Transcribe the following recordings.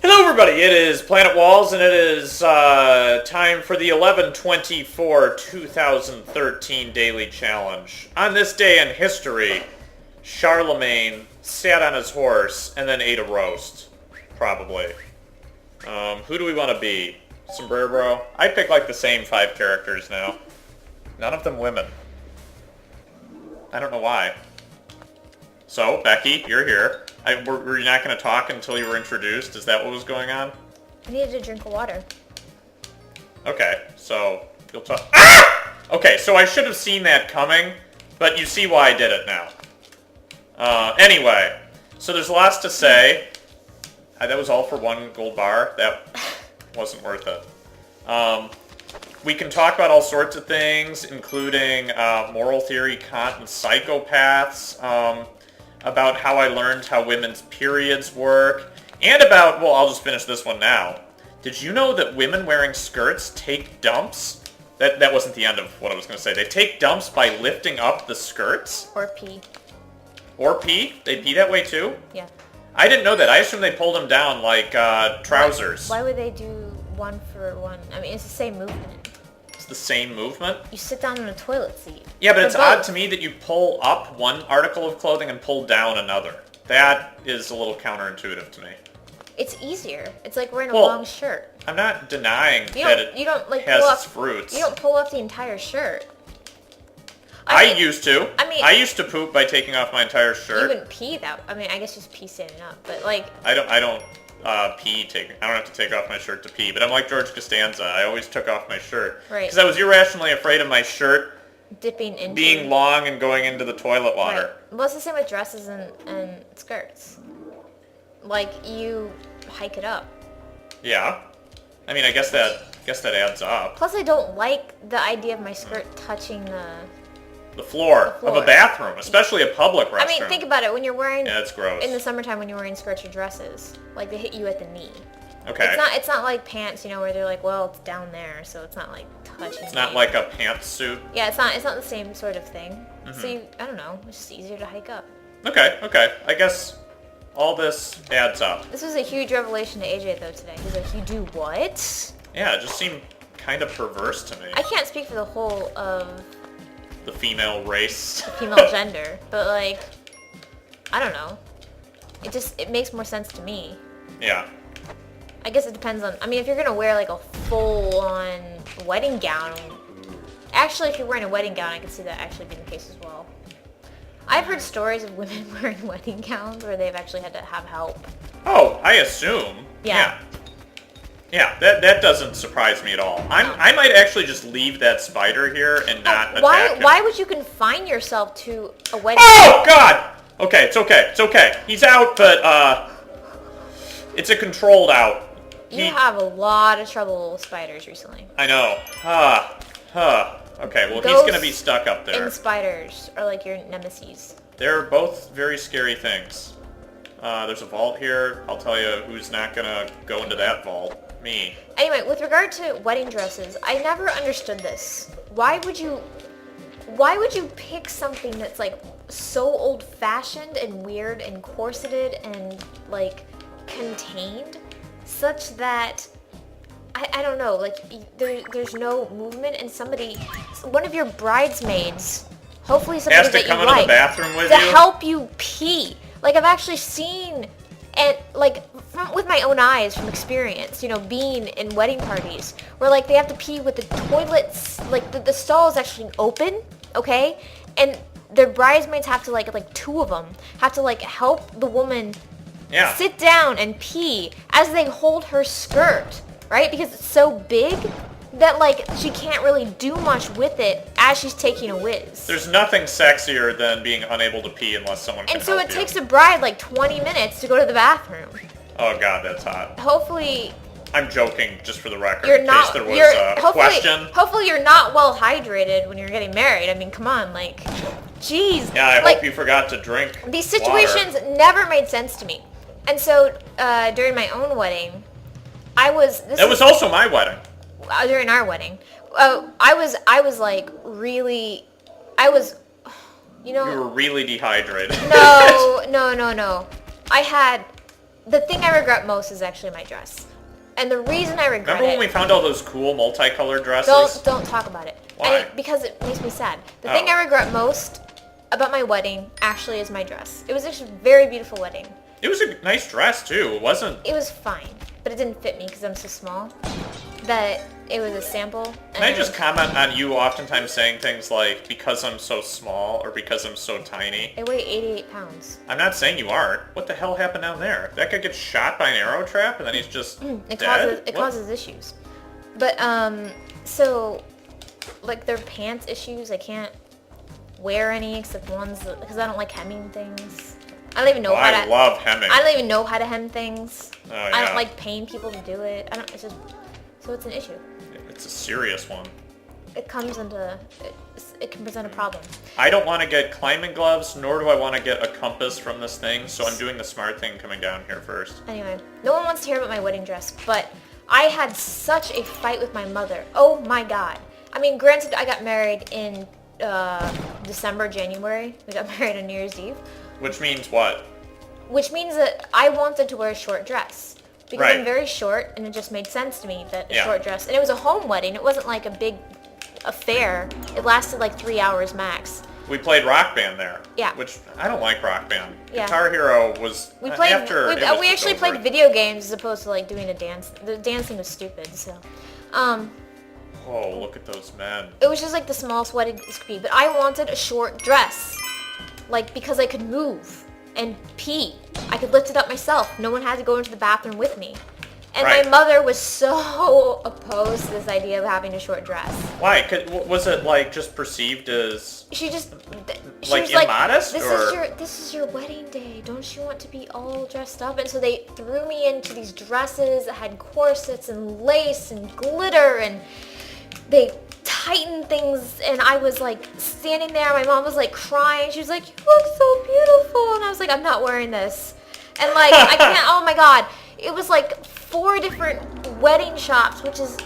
Hello everybody, it is PlanetWalls and it is time for the 11/24/2013 Daily Challenge. On this day in history, Charlemagne sat on his horse and then ate a roast. Probably. Who do we want to be? Sombrero? I pick like the same 5 characters now. None of them women. I don't know why. So, Becky, you're here. Were you not going to talk until you were introduced? Is that what was going on? I needed a drink of water. Okay, so you'll talk. Ah! Okay, so I should have seen that coming, but you see why I did it now. Anyway, so there's lots to say. That was all for 1 gold bar. That wasn't worth it. We can talk about all sorts of things, including moral theory, Kant, and psychopaths. About how I learned how women's periods work, and about, well, I'll just finish this one now. Did you know that women wearing skirts take dumps? That wasn't the end of what I was going to say. They take dumps by lifting up the skirts? Or pee. Or pee? They pee that way too? Yeah. I didn't know that. I assumed they pulled them down like trousers. Why would they do 1 for 1? I mean, it's the same movement. The same movement? You sit down on a toilet seat. Yeah, but it's odd to me that you pull up one article of clothing and pull down another. That is a little counterintuitive to me. It's easier. It's like wearing a long shirt. I'm not denying that it has its fruits. You don't pull up the entire shirt. I used to. I used to poop by taking off my entire shirt. You wouldn't pee that. I mean, I guess just pee standing up, but like. I don't pee. I don't have to take off my shirt to pee, but I'm like George Costanza. I always took off my shirt. Right. Because I was irrationally afraid of my shirt dipping into being long and going into the toilet water. Right. Well, it's the same with dresses and skirts. Like, you hike it up. Yeah. I mean, I guess that adds up. Plus, I don't like the idea of my skirt touching the floor of a bathroom, especially a public restroom. I mean, think about it. When you're wearing... Yeah, it's gross. In the summertime, when you're wearing skirts or dresses, like, they hit you at the knee. Okay. It's not like pants, where they're like, well, it's down there, so it's not, like, touching It's not like a pantsuit? Yeah, it's not the same sort of thing. Mm-hmm. So, I don't know. It's just easier to hike up. Okay. I guess all this adds up. This was a huge revelation to AJ, though, today. He's like, you do what? Yeah, it just seemed kind of perverse to me. I can't speak for the whole of... the female race. The female gender. But, like, I don't know. It makes more sense to me. Yeah. I guess it depends on... I mean, if you're going to wear, like, a full-on wedding gown... Actually, if you're wearing a wedding gown, I could see that actually being the case as well. I've heard stories of women wearing wedding gowns where they've actually had to have help. Oh, I assume. Yeah. Yeah, that doesn't surprise me at all. I might actually just leave that spider here and not attack him. Why would you confine yourself to a wedding? Oh, God! Okay, it's okay. He's out, but, it's a controlled out. You have a lot of trouble with spiders recently. I know. Okay, well, he's gonna be stuck up there. And spiders are like your nemesis. They're both very scary things. There's a vault here. I'll tell you who's not gonna go into that vault. Me. Anyway, with regard to wedding dresses, I never understood this. Why would you pick something that's like so old-fashioned and weird and corseted and like contained such that I don't know, like there's no movement and one of your bridesmaids, hopefully somebody has to that come you into like, the bathroom with to you? help you pee. Like, I've actually seen, and like with my own eyes from experience, being in wedding parties where like they have to pee with the toilets, like the stall is actually open, okay, and their bridesmaids have to like 2 of them have to like help the woman sit down and pee as they hold her skirt, right? Because it's so big that like she can't really do much with it as she's taking a whiz. There's nothing sexier than being unable to pee unless someone can help you. And so it takes a bride like 20 minutes to go to the bathroom. Oh God, that's hot. Hopefully... I'm joking, just for the record, in case there was a question. Hopefully you're not well hydrated when you're getting married. I mean, come on, like, jeez. Yeah, I hope you forgot to drink These situations never made sense to me. And so, during my own wedding, That was also my wedding. During our wedding, I was like really, you were really dehydrated. No. I had the thing I regret most is actually my dress. And the reason I regret Remember when we found all those cool multicolored dresses? Don't talk about it. Why? Because it makes me sad. The thing I regret most about my wedding actually is my dress. It was actually a very beautiful wedding. It was a nice dress, too. It wasn't... It was fine, but it didn't fit me because I'm so small. That it was a sample. Can I just comment on you oftentimes saying things like, because I'm so small, or because I'm so tiny? I weigh 88 pounds. I'm not saying you aren't. What the hell happened down there? That guy gets shot by an arrow trap, and then he's just dead? It causes issues. But, so, like, their pants issues, I can't wear any except ones, because I don't like hemming things. I don't even know how to... I love hemming. I don't even know how to hem things. Oh, yeah. I don't like paying people to do it. It's just... So it's an issue. It's a serious one. It comes into... It can present a problem. I don't want to get climbing gloves, nor do I want to get a compass from this thing, so I'm doing the smart thing coming down here first. Anyway, no one wants to hear about my wedding dress, but I had such a fight with my mother. Oh my god. I mean, granted, I got married in December, January. We got married on New Year's Eve. Which means what? Which means that I wanted to wear a short dress. Because Right. I'm very short, and it just made sense to me that a Yeah. short dress... And it was a home wedding. It wasn't like a big affair. It lasted like 3 hours max. We played Rock Band there. Yeah. Which, I don't like Rock Band. Yeah. Guitar Hero was... We played. after it was we actually just over. played video games as opposed to like doing a dance. The dancing was stupid. So, Oh, look at those men. it was just like the smallest wedding this could be. But I wanted a short dress, like because I could move and pee. I could lift it up myself. No one had to go into the bathroom with me. And Right. my mother was so opposed to this idea of having a short dress. Why? Was it, like, just perceived as... She just she Like, was like, immodest, or- this is your wedding day. Don't you want to be all dressed up? And so they threw me into these dresses that had corsets and lace and glitter, and they tightened things, and I was like standing there. My mom was like crying. She was like, "You look so beautiful," and I was like, "I'm not wearing this." And like I can't. Oh my god, it was like 4 different wedding shops, which is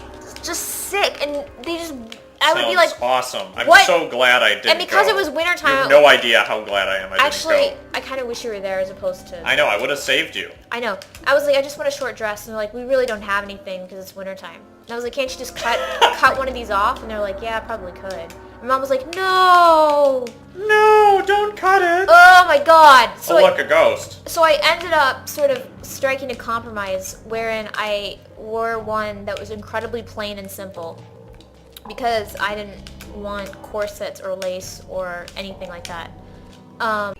just sick, and they just. I would be like, awesome. I'm what? so glad I didn't and because go. it was wintertime, You have no idea how glad I am I actually, didn't go. I kind of wish you were there as opposed to... I know, I would have saved you. I know. I was like, I just want a short dress. And they're like, we really don't have anything because it's wintertime. And I was like, can't you just cut one of these off? And they're like, yeah, I probably could. My mom was like, no! No, don't cut it! Oh my god! So look, a ghost. So I ended up sort of striking a compromise wherein I wore one that was incredibly plain and simple. Because I didn't want corsets or lace or anything like that. We're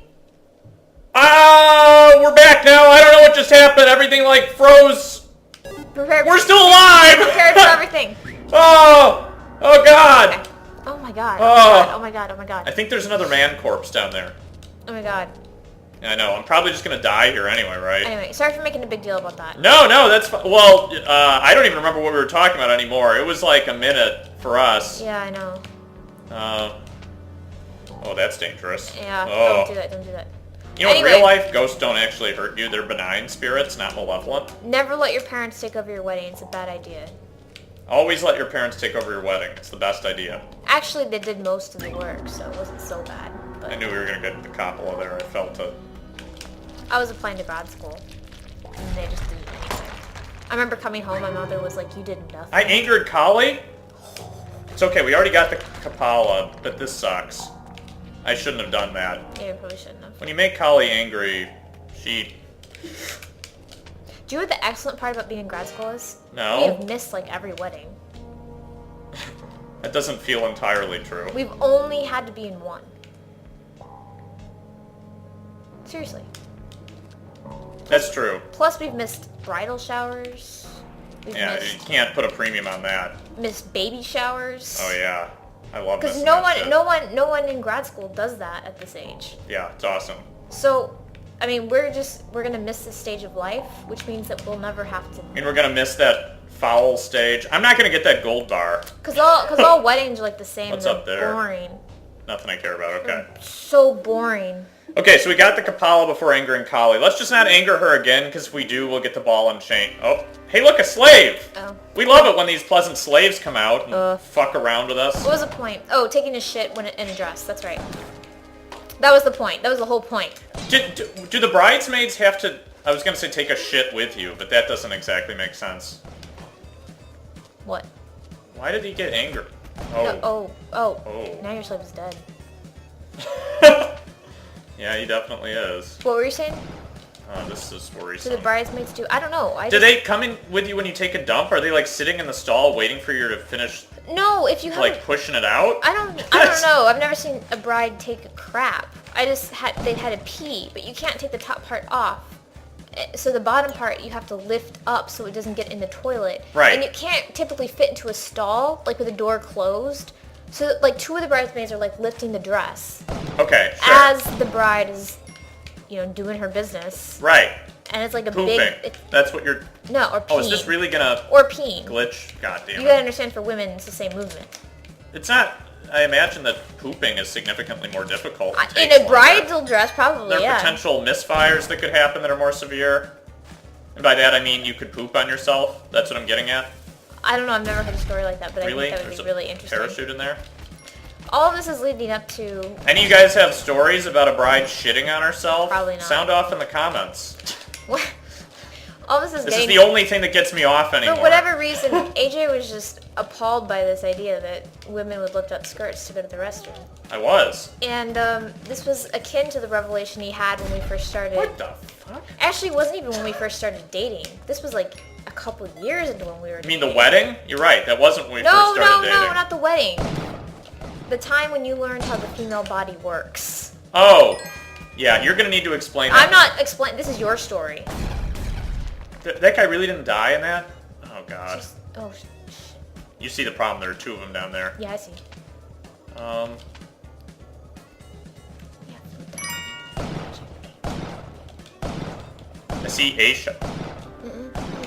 back now. I don't know what just happened. Everything like froze. We're still alive. Prepared for everything. Oh God. Okay. Oh my god. Oh. Oh my god. Oh my god. I think there's another man corpse down there. Oh my god. I know. I'm probably just gonna die here anyway, right? Anyway, sorry for making a big deal about that. No, that's fine. Well, I don't even remember what we were talking about anymore. It was like a minute for us. Yeah, I know. Oh, that's dangerous. Yeah, Oh. don't do that, don't do that. You know, Anyway. in real life, ghosts don't actually hurt you. They're benign spirits, not malevolent. Never let your parents take over your wedding. It's a bad idea. Always let your parents take over your wedding. It's the best idea. Actually, they did most of the work, so it wasn't so bad. But I knew we were going to get the Coppola there. I felt it. I was applying to grad school, and they just didn't do anything. I remember coming home, my mother was like, you did nothing. I angered Kali? It's okay, we already got the Coppola, but this sucks. I shouldn't have done that. Yeah, you probably shouldn't have. When you make Kali angry, she... Do you know what the excellent part about being in grad school is? No. We have missed, like, every wedding. That doesn't feel entirely true. We've only had to be in one. Seriously. That's true. Plus, we've missed bridal showers. We've Yeah, you can't put a premium on that. missed baby showers. Oh yeah, I love Because missing no that one, shit. no one in grad school does that at this age. Yeah, it's awesome. So, I mean, we're gonna miss this stage of life, which means that we'll never have to. I mean, we're gonna miss that foul stage. I'm not gonna get that gold bar. Cause all weddings are like the same. What's They're up there? Boring. Nothing I care about. Okay. So boring. Okay, so we got the Coppola before angering Kali. Let's just not anger her again, because if we do, we'll get the ball and chain. Oh, hey, look, a slave! Oh. We love it when these pleasant slaves come out and Ugh. fuck around with us. What was the point? Oh, taking a shit when in a dress. That's right. That was the point. That was the whole point. Do the bridesmaids have to I was gonna say take a shit with you, but that doesn't exactly make sense. What? Why did he get angry? Oh. Oh. Now your slave is dead. Yeah, he definitely is. What were you saying? Oh, this is Do worrisome. the bridesmaids do? I don't know. Do they come in with you when you take a dump? Are they like sitting in the stall waiting for you to finish, No, if you have like pushing it out? I don't know. I've never seen a bride take a crap. They'd had to pee, but you can't take the top part off. So the bottom part you have to lift up so it doesn't get in the toilet. Right. And you can't typically fit into a stall, like with the door closed. So like two of the bridesmaids are like lifting the dress Okay, sure. as the bride is, doing her business. Right. And it's like a Pooping. big That's what you're... no, or peeing. Oh, is this really gonna or peeing. glitch? God damn You gotta it. understand for women it's the same movement. It's not... I imagine that pooping is significantly more difficult. It In takes a longer. bridal dress, probably, There are yeah. potential misfires that could happen that are more severe. And by that I mean you could poop on yourself. That's what I'm getting at. I don't know, I've never heard a story like that, but Really? I think that would There's be a really interesting. parachute in there? All of this is leading up to... Any of you guys have stories about a bride shitting on herself? Probably not. Sound off in the comments. All this is This is getting... the only thing that gets me off anymore. For whatever reason, AJ was just appalled by this idea that women would lift up skirts to go to the restroom. I was. And this was akin to the revelation he had when we first started... What the fuck? Actually, it wasn't even when we first started dating. This was like a couple years into when we were You mean dating. the wedding? You're right. That wasn't when we first No, started dating. no, not the wedding. The time when you learned how the female body works. Oh. Yeah, you're gonna need to explain that. I'm not explaining... This is your story. That guy really didn't die in that? Oh god. Just, oh, You see the problem, there are two of them down there. yeah, I see. I see Aisha.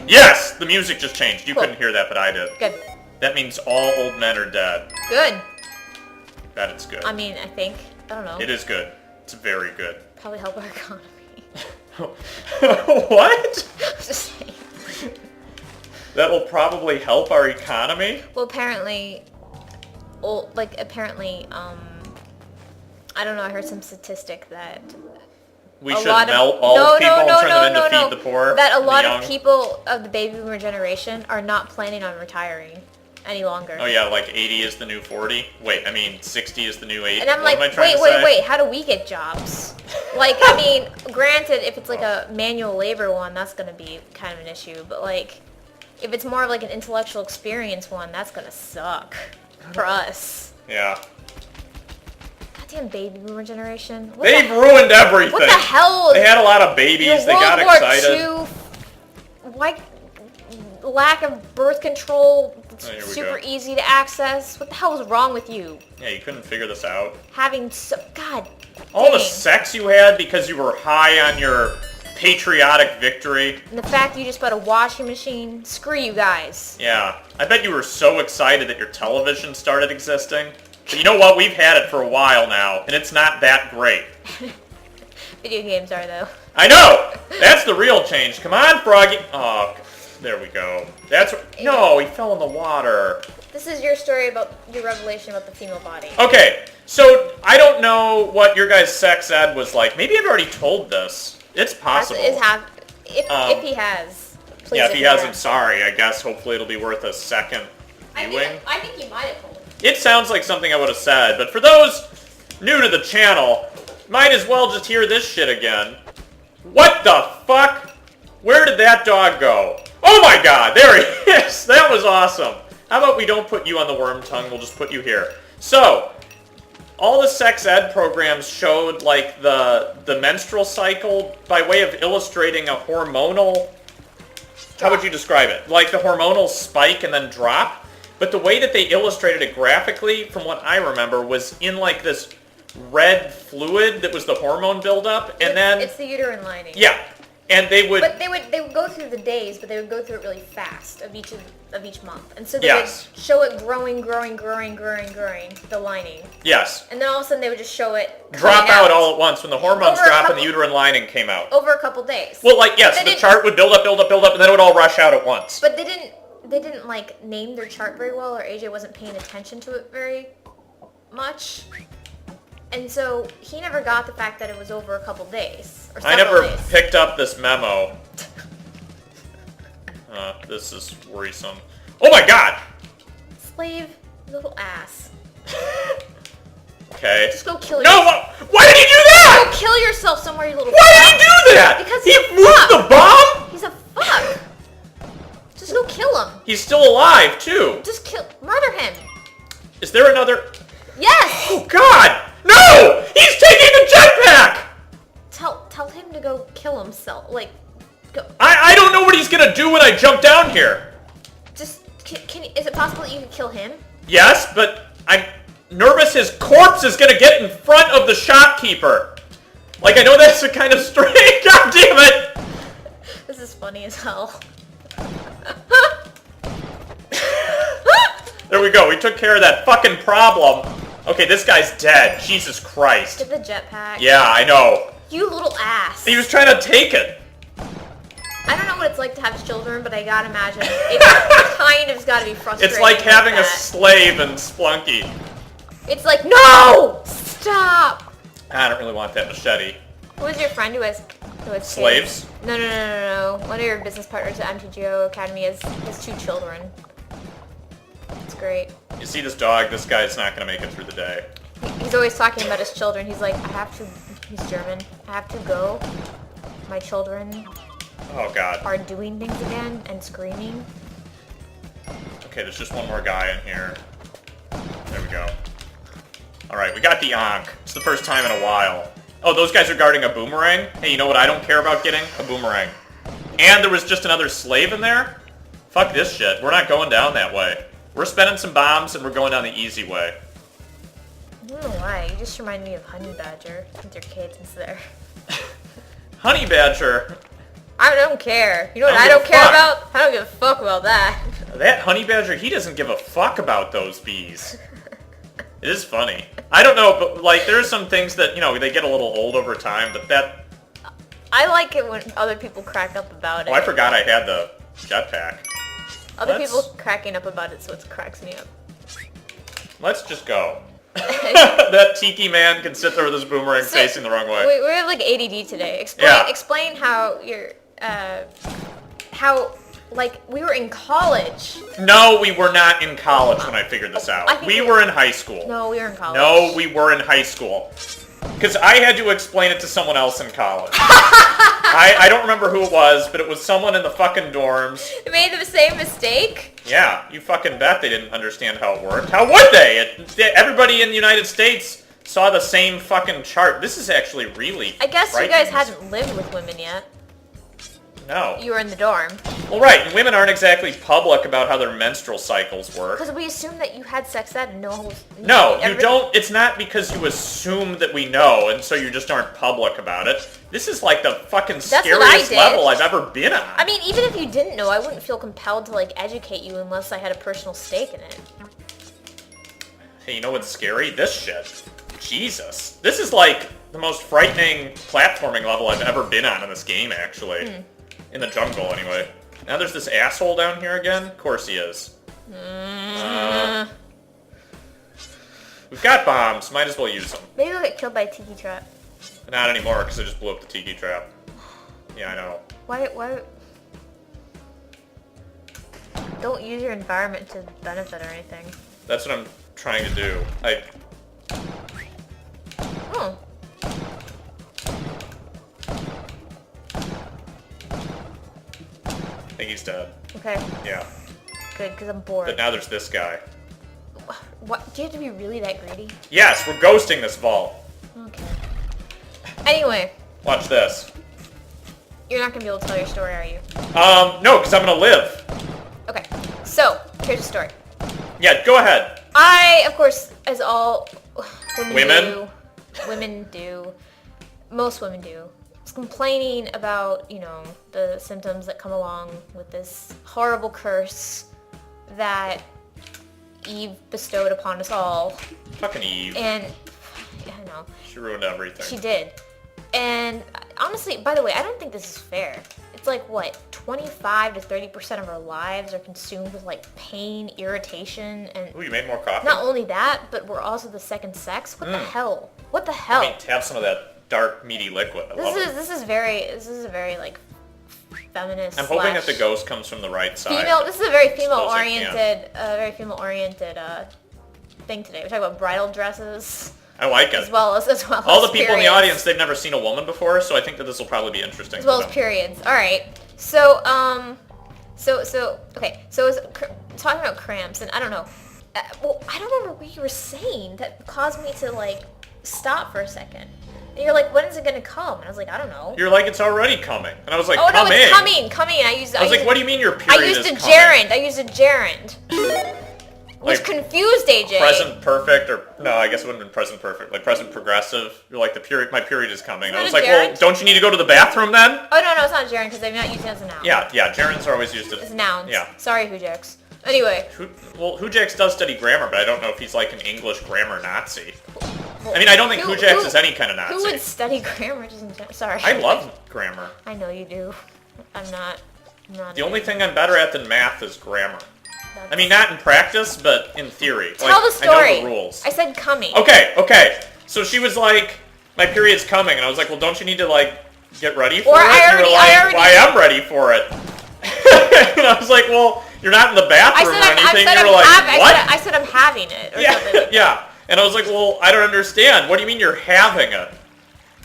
Yes! The music just changed. You Cool. couldn't hear that, but I did. Good. That means all old men are dead. Good. That is good. I mean, I think. I don't know. It is good. It's very good. Probably help our economy. What? Just saying. That will probably help our economy? Well, apparently, I don't know, I heard some statistic that We a should lot melt of, all no, the people no, and no, turn no, them into no, feed the poor. that a and lot the of young. people of the baby boomer generation are not planning on retiring any longer. Oh yeah, like 80 is the new 40? Wait, I mean 60 is the new 8? And I'm What like, am I trying wait, to say? wait, how do we get jobs? Like, I mean, granted, if it's like a manual labor one, that's going to be kind of an issue. But like, if it's more of like an intellectual experience one, that's going to suck for us. Yeah. Goddamn baby boomer generation. What They've the, ruined everything. what the hell? They had a lot of babies, they got World excited. War II, why, lack of birth control, Oh, here we super go. easy to access. What the hell is wrong with you? Yeah, you couldn't figure this out. Having so, God All the dang. sex you had because you were high on your patriotic victory. And the fact that you just bought a washing machine, screw you guys. Yeah. I bet you were so excited that your television started existing. But you know what? We've had it for a while now, and it's not that great. Video games are, though. I know! That's the real change. Come on, Froggy. Oh, there we go. That's what... No, he fell in the water. This is your story about your revelation about the female body. Okay, so I don't know what your guys' sex ed was like. Maybe I've already told this. It's possible. If he has, please. Yeah, if he admit hasn't, that. sorry. I guess hopefully it'll be worth a second viewing. I think you might have told him. It sounds like something I would have said, but for those new to the channel, might as well just hear this shit again. What the fuck? Where did that dog go? Oh my god, there he is! That was awesome. How about we don't put you on the worm tongue, we'll just put you here. So, all the sex ed programs showed like the menstrual cycle by way of illustrating a hormonal... How would you describe it? Like the hormonal spike and then drop? But the way that they illustrated it graphically, from what I remember, was in like this red fluid that was the hormone buildup, and then... It's the uterine lining. Yeah, and they would... But they would go through the days, but they would go through it really fast of each month, and so they Yes. would show it growing, the lining, Yes. and then all of a sudden they would just show it Drop coming out all at once when the hormones Over a drop and the couple- uterine lining came out. over a couple days. Well, like, yes, They the didn't- chart would build up, and then it would all rush out at once. But they didn't like name their chart very well, or AJ wasn't paying attention to it very much. And so he never got the fact that it was over a couple days. Or I several never days. picked up this memo. This is worrisome. Oh my god! Slave, little ass. Okay. Just go kill No! yourself. Why did he do that? Go kill yourself somewhere, you little Why fuck. did he do that? Because he he's a moved fuck. the bomb? He's a fuck. Just go kill him. He's still alive, too. Just murder him. Is there another... Yes! Oh god! No! He's taking the jetpack! Tell him to go kill himself. Like, go. I don't know what he's gonna do when I jump down here. Just, is it possible that you can kill him? Yes, but I'm nervous his corpse is gonna get in front of the shopkeeper. Like, I know that's a kind of strange... God damn it! This is funny as hell. There we go. We took care of that fucking problem. Okay, this guy's dead. Jesus Christ. Get the jetpack. Yeah, I know. You little ass. He was trying to take it. I don't know what it's like to have children, but I gotta imagine it kind of's gotta be frustrating. It's like having a that. slave in Spelunky. It's like, no! Stop! I don't really want that machete. Who is your friend who has Slaves? kids? No. One of your business partners at MTGO Academy has 2 children. It's great. You see this dog? This guy's not gonna make it through the day. He's always talking about his children. He's like, he's German. I have to go. My children Oh god. are doing things again and screaming. Okay, there's just one more guy in here. There we go. Alright, we got the Ankh. It's the first time in a while. Oh, those guys are guarding a boomerang? Hey, you know what I don't care about getting? A boomerang. And there was just another slave in there? Fuck this shit. We're not going down that way. We're spending some bombs and we're going down the easy way. I don't know why. You just remind me of Honey Badger with your cadence there. Honey Badger. I don't care. You know what I I don't don't give a care fuck. about? I don't give a fuck about that. That Honey Badger, he doesn't give a fuck about those bees. It is funny. I don't know, but like there are some things that, you know, they get a little old over time, but that... I like it when other people crack up about it. Oh, I forgot I had the jetpack. Other people cracking up about it, so it cracks me up. Let's just go. That tiki man can sit there with his boomerang So, facing the wrong way. We have like ADD today. Explain how you're, like, we were in college. No, we were not in college when I figured this out. We were in high school. No, we were in college. No, we were in high school. Because I had to explain it to someone else in college. I don't remember who it was, but it was someone in the fucking dorms. They made the same mistake? Yeah, you fucking bet they didn't understand how it worked. How would they? Everybody in the United States saw the same fucking chart. This is actually really I guess you frightening. guys hadn't lived with women yet. No. You were in the dorm. Well, right, and women aren't exactly public about how their menstrual cycles work. Because we assumed that you had sex ed and no one was... No, you don't. It's not because you assume that we know, and so you just aren't public about it. This is like the fucking scariest level I've ever been on. I mean, even if you didn't know, I wouldn't feel compelled to, like, educate you unless I had a personal stake in it. Hey, you know what's scary? This shit. Jesus. This is like the most frightening platforming level I've ever been on in this game, actually. In the jungle, anyway. Now there's this asshole down here again? Of course he is. We've got bombs. Might as well use them. Maybe we'll get killed by a tiki trap. Not anymore, because I just blew up the tiki trap. Yeah, I know. Why... Don't use your environment to benefit or anything. That's what I'm trying to do. Oh. I think he's dead. Okay, Yeah. good, because I'm bored. But now there's this guy. What? Do you have to be really that greedy? Yes, we're ghosting this vault. Okay. Anyway, Watch this. you're not going to be able to tell your story, are you? No, because I'm gonna live. Okay, so, here's the story. Yeah, go ahead. I, of course, as all Women? women do, most women do, was complaining about, you know, the symptoms that come along with this horrible curse that Eve bestowed upon us all. Fucking Eve. And, I know. She ruined everything. She did. And honestly, by the way, I don't think this is fair. It's like, what, 25 to 30% of our lives are consumed with, like, pain, irritation, and Ooh, you made more coffee? not only that, but we're also the second sex? What the hell? What the hell? I mean, to have some of that dark, meaty liquid. I love it. This is a very like feminist. I'm hoping that the ghost comes from the right side. Female. This is a very Suppose it can. female oriented thing today. We're talking about bridal dresses. I like it. As well as all the people in the periods. audience, they've never seen a woman before, so I think that this will probably be interesting. As well as periods. All right. So okay. So it's talking about cramps, and I don't know. Well, I don't remember what you were saying that caused me to like stop for a second. And you're like, when is it gonna come? And I was like, I don't know. You're like, it's already coming, and I was like, oh come no, it's in. coming. I was like, what do you mean your period I used is a coming? gerund. I used a gerund. Which Like, confused AJ. Present perfect, or no, I guess it wouldn't have been present perfect. Like present progressive. You're like, my period is coming. And I was like, well, don't you need to go to the bathroom then? Oh no, it's not a gerund because I'm not using it as a noun. Yeah, gerunds are always used as nouns. Yeah. Sorry, Hujax. Anyway. Hujax does study grammar, but I don't know if he's like an English grammar Nazi. I mean, I don't think Hujax is any kind of Nazi. Who would study grammar? Sorry. I love grammar. I know you do. I'm not. The only thing I'm better at than math is grammar. I mean, not in practice, but in theory. Tell the story. I know the rules. I said coming. Okay. So she was like, my period's coming, and I was like, well, don't you need to like get ready for it? I am ready for it. And I was like, well, you're not in the bathroom or anything. You were like, what? I said I'm having it. Or something. Yeah. And I was like, well, I don't understand. What do you mean you're having it?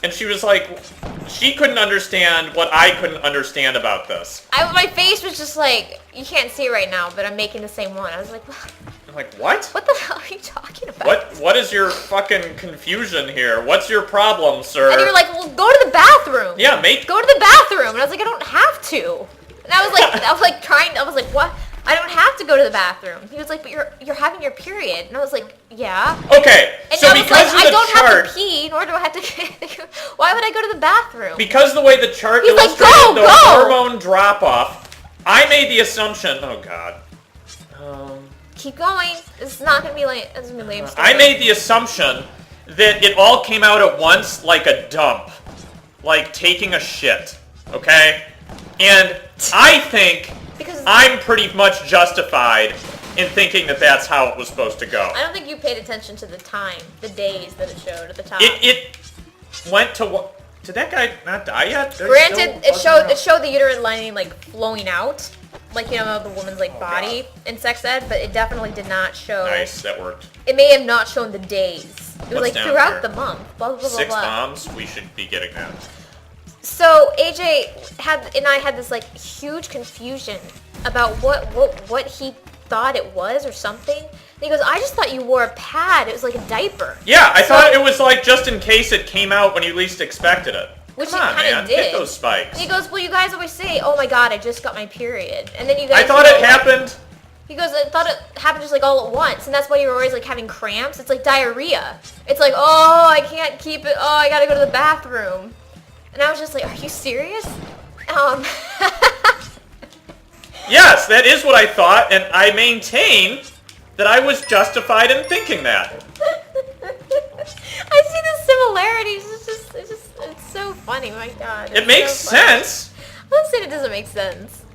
And she was like, she couldn't understand what I couldn't understand about this. My face was just like, you can't see it right now, but I'm making the same one. I was like, what? I'm like, what? What the hell are you talking about? What is your fucking confusion here? What's your problem, sir? And you were like, well, go to the bathroom. Yeah, go to the bathroom. And I was like, I don't have to. And I was like, what? I don't have to go to the bathroom. He was like, but you're having your period. And I was like, yeah. Okay, and so I was because like, of the I don't chart... have to pee, nor do I have to... Why would I go to the bathroom? Because the way the chart He's illustrated like, the go! hormone drop-off, I made the assumption... Oh, God. Keep going. It's not going to be lame. It's going to be lame story. I made the assumption that it all came out at once like a dump. Like taking a shit. Okay? And I think... Because I'm pretty much justified in thinking that that's how it was supposed to go. I don't think you paid attention to the time, the days that it showed at the top. It went to what? Did that guy not die yet? Granted, it showed the uterine lining like flowing out, like the woman's like body in sex ed, but it definitely did not show. Nice, that worked. It may have not shown the days. It was like throughout here? the month. Blah blah blah. 6 blah. bombs. We should be getting that. So AJ and I had this like huge confusion about what he thought it was or something. And he goes, I just thought you wore a pad. It was like a diaper. Yeah, I thought it was like just in case it came out when you least expected it. Which Come on, it kind man. of did. Hit those spikes. And he goes, well, you guys always say, oh my god, I just got my period. And then you guys I thought it happened. He goes, I thought it happened just like all at once. And that's why you were always like having cramps. It's like diarrhea. It's like, oh, I can't keep it. Oh, I gotta go to the bathroom. And I was just like, are you serious? Yes, that is what I thought, and I maintain that I was justified in thinking that. I see the similarities. It's so funny. My God. It makes sense. I'm not saying it doesn't make sense.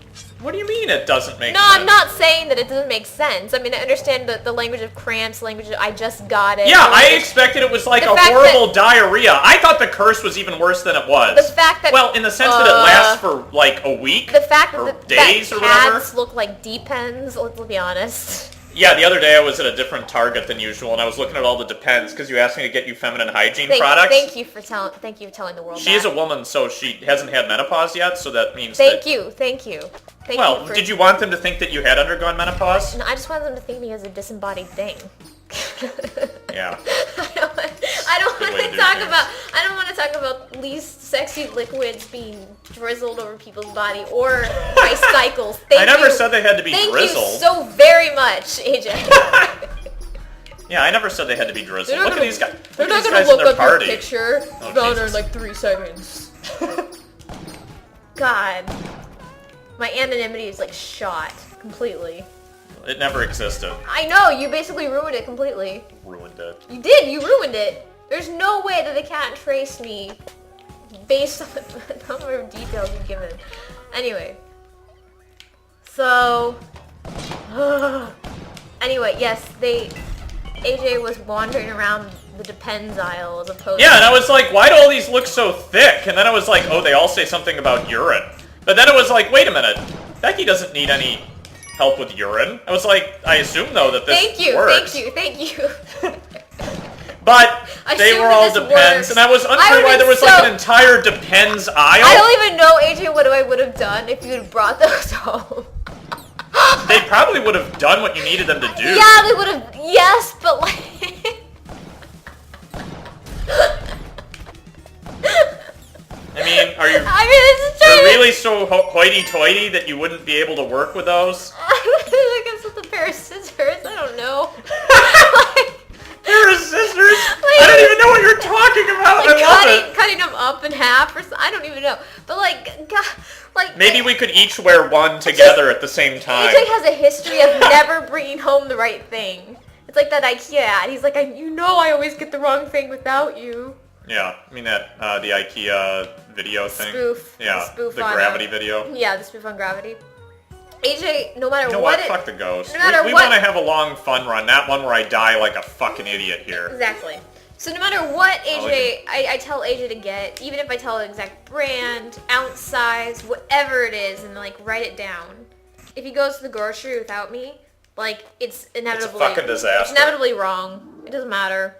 What do you mean it doesn't make sense? No, I'm not saying that it doesn't make sense. I mean, I understand the language of cramps, language of I just got it. Yeah, I expected it was like a horrible diarrhea. I thought the curse was even worse than it was. The fact that... Well, in the sense that it lasts for like a week. The fact or that days or whatever. pads look like Depends, let's be honest. Yeah, the other day I was at a different Target than usual, and I was looking at all the Depends because you asked me to get you feminine hygiene products. Thank you for telling the world. She is a woman, so she hasn't had menopause yet, so that means Thank you. Well, did you want them to think that you had undergone menopause? No, I just want them to think me as a disembodied thing. Yeah. I don't want to talk about least sexy liquids being drizzled over people's body or my cycles. I never said they had to be drizzled. Thank you so very much, AJ. Yeah, I never said they had to be drizzled. Look at these guys. They're not going to look up your picture. Oh, in like 3 seconds. God. My anonymity is like shot completely. It never existed. I know, you basically ruined it completely. Ruined it. You did, you ruined it. There's no way that they can't trace me based on the number of details you've given. Anyway. So... anyway, yes, AJ was wandering around the depends aisle as opposed Yeah, to... and I was like, why do all these look so thick? And then I was like, oh, they all say something about urine. But then it was like, wait a minute, Becky doesn't need any help with urine. I was like, I assume though that this works. Thank you. But they were all depends, and I was unsure why there was like an entire depends aisle. I don't even know, AJ, what I would have done if you had brought those home. They probably would have done what you needed them to do. Yeah, they would have, yes, but like... I mean, are you it's true. you're really so hoity-toity that you wouldn't be able to work with those? I guess with a pair of scissors, I don't know. Pair of scissors? I don't even know what you're talking about. Like I love it. Cutting them up in half, or I don't even know. But like, God, like maybe we could each wear one together at the same time. AJ has a history of never bringing home the right thing. It's like that IKEA ad. He's like, I always get the wrong thing without you. Yeah, I mean that the IKEA video thing. Spoof. Yeah, spoof the on, Gravity video. Yeah, the spoof on Gravity. AJ, no matter you know what, fuck the ghost. No matter we what, want to have a long fun run, not one where I die like a fucking idiot here. Exactly. So no matter what AJ, I tell AJ to get, even if I tell the exact brand, ounce size, whatever it is, and like write it down. If he goes to the grocery without me, like it's inevitably It's a fucking disaster. It's inevitably wrong. It doesn't matter.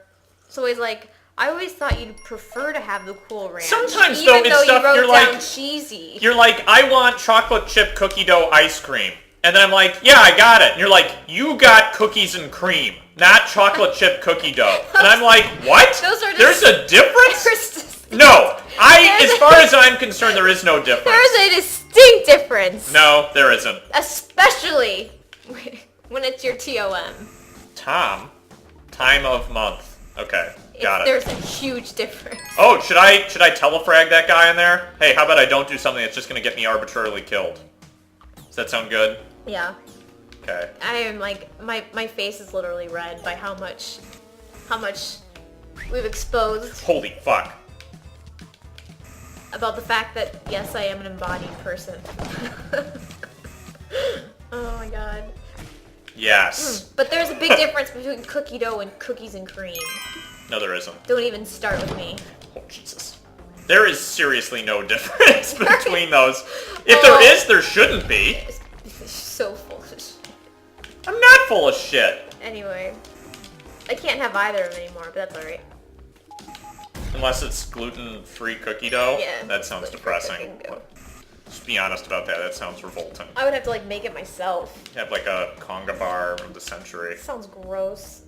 So he's like, I always thought you'd prefer to have the Cool Ranch. Sometimes even though, though it's stuff you wrote you're down like cheesy. You're like, I want chocolate chip cookie dough ice cream. And then I'm like, yeah, I got it. And you're like, you got cookies and cream, not chocolate chip cookie dough. And I'm like, what? There's a difference? No. As far as I'm concerned, there is no difference. There is a distinct difference. No, there isn't. Especially when it's your TOM. Tom? Time of month. Okay, got it. There's a huge difference. Oh, should I telefrag that guy in there? Hey, how about I don't do something that's just gonna get me arbitrarily killed? Does that sound good? Yeah. Okay. I am like, my face is literally red by how much we've exposed. Holy fuck. About the fact that, yes, I am an embodied person. Oh my god. Yes. But there's a big difference between cookie dough and cookies and cream. No, there isn't. Don't even start with me. Oh, Jesus. There is seriously no difference between those. If there is, there shouldn't be. It's so full of shit. I'm not full of shit. Anyway. I can't have either of them anymore, but that's alright. Unless it's gluten-free cookie dough. Yeah. That sounds depressing. Just be honest about that. That sounds revolting. I would have to like make it myself. Have like a conga bar of the century. Sounds gross.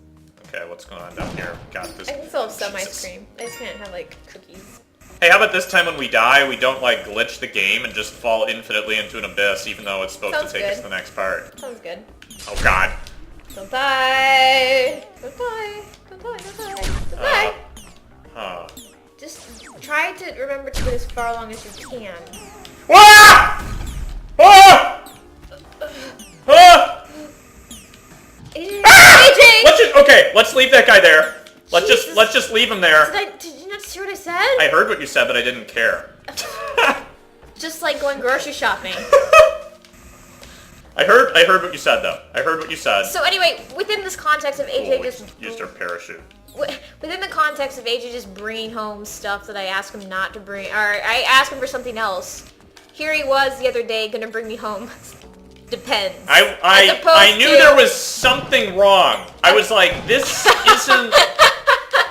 Okay, what's going on down here? Got this. I can still have some Jesus. ice cream. I just can't have like cookies. Hey, how about this time when we die, we don't like glitch the game and just fall infinitely into an abyss, even though it's supposed to take us to the next part. Sounds good. Oh God. Don't die. Don't die. Don't die. Don't die. Don't die. Huh. Just try to remember to get as far along as you can. Ah! Ah! Ah! AJ! Let's leave that guy there. Let's just leave him there. Did you not hear what I said? I heard what you said, but I didn't care. Just like going grocery shopping. I heard what you said though. I heard what you said. So anyway, within this context of AJ just used her parachute. Within the context of AJ just bringing home stuff that I asked him not to bring, or I asked him for something else. Here he was the other day gonna bring me home. Depends. I knew there was something wrong. I was like, this isn't...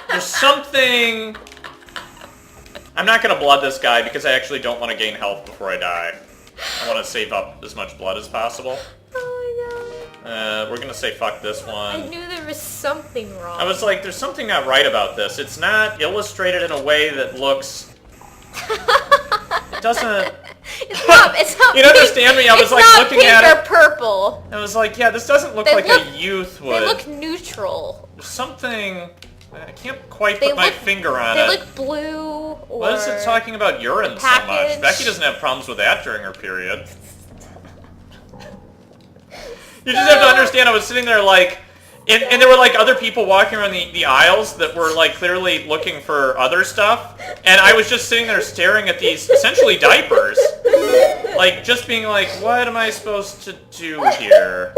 There's something... I'm not gonna blood this guy because I actually don't want to gain health before I die. I want to save up as much blood as possible. Oh my god. We're gonna say fuck this one. I knew there was something wrong. I was like, there's something not right about this. It's not illustrated in a way that looks... It doesn't... It's not you pink. understand me? I was like looking pink at it. or purple. I was like, yeah, this doesn't look like a youth would. They look neutral. There's something... I can't quite put my finger on it. They look blue or... What is it talking about urine so much? Becky doesn't have problems with that during her period. You just have to understand, I was sitting there like... And there were like other people walking around the aisles that were like clearly looking for other stuff. And I was just sitting there staring at these essentially diapers. Like just being like, what am I supposed to do here?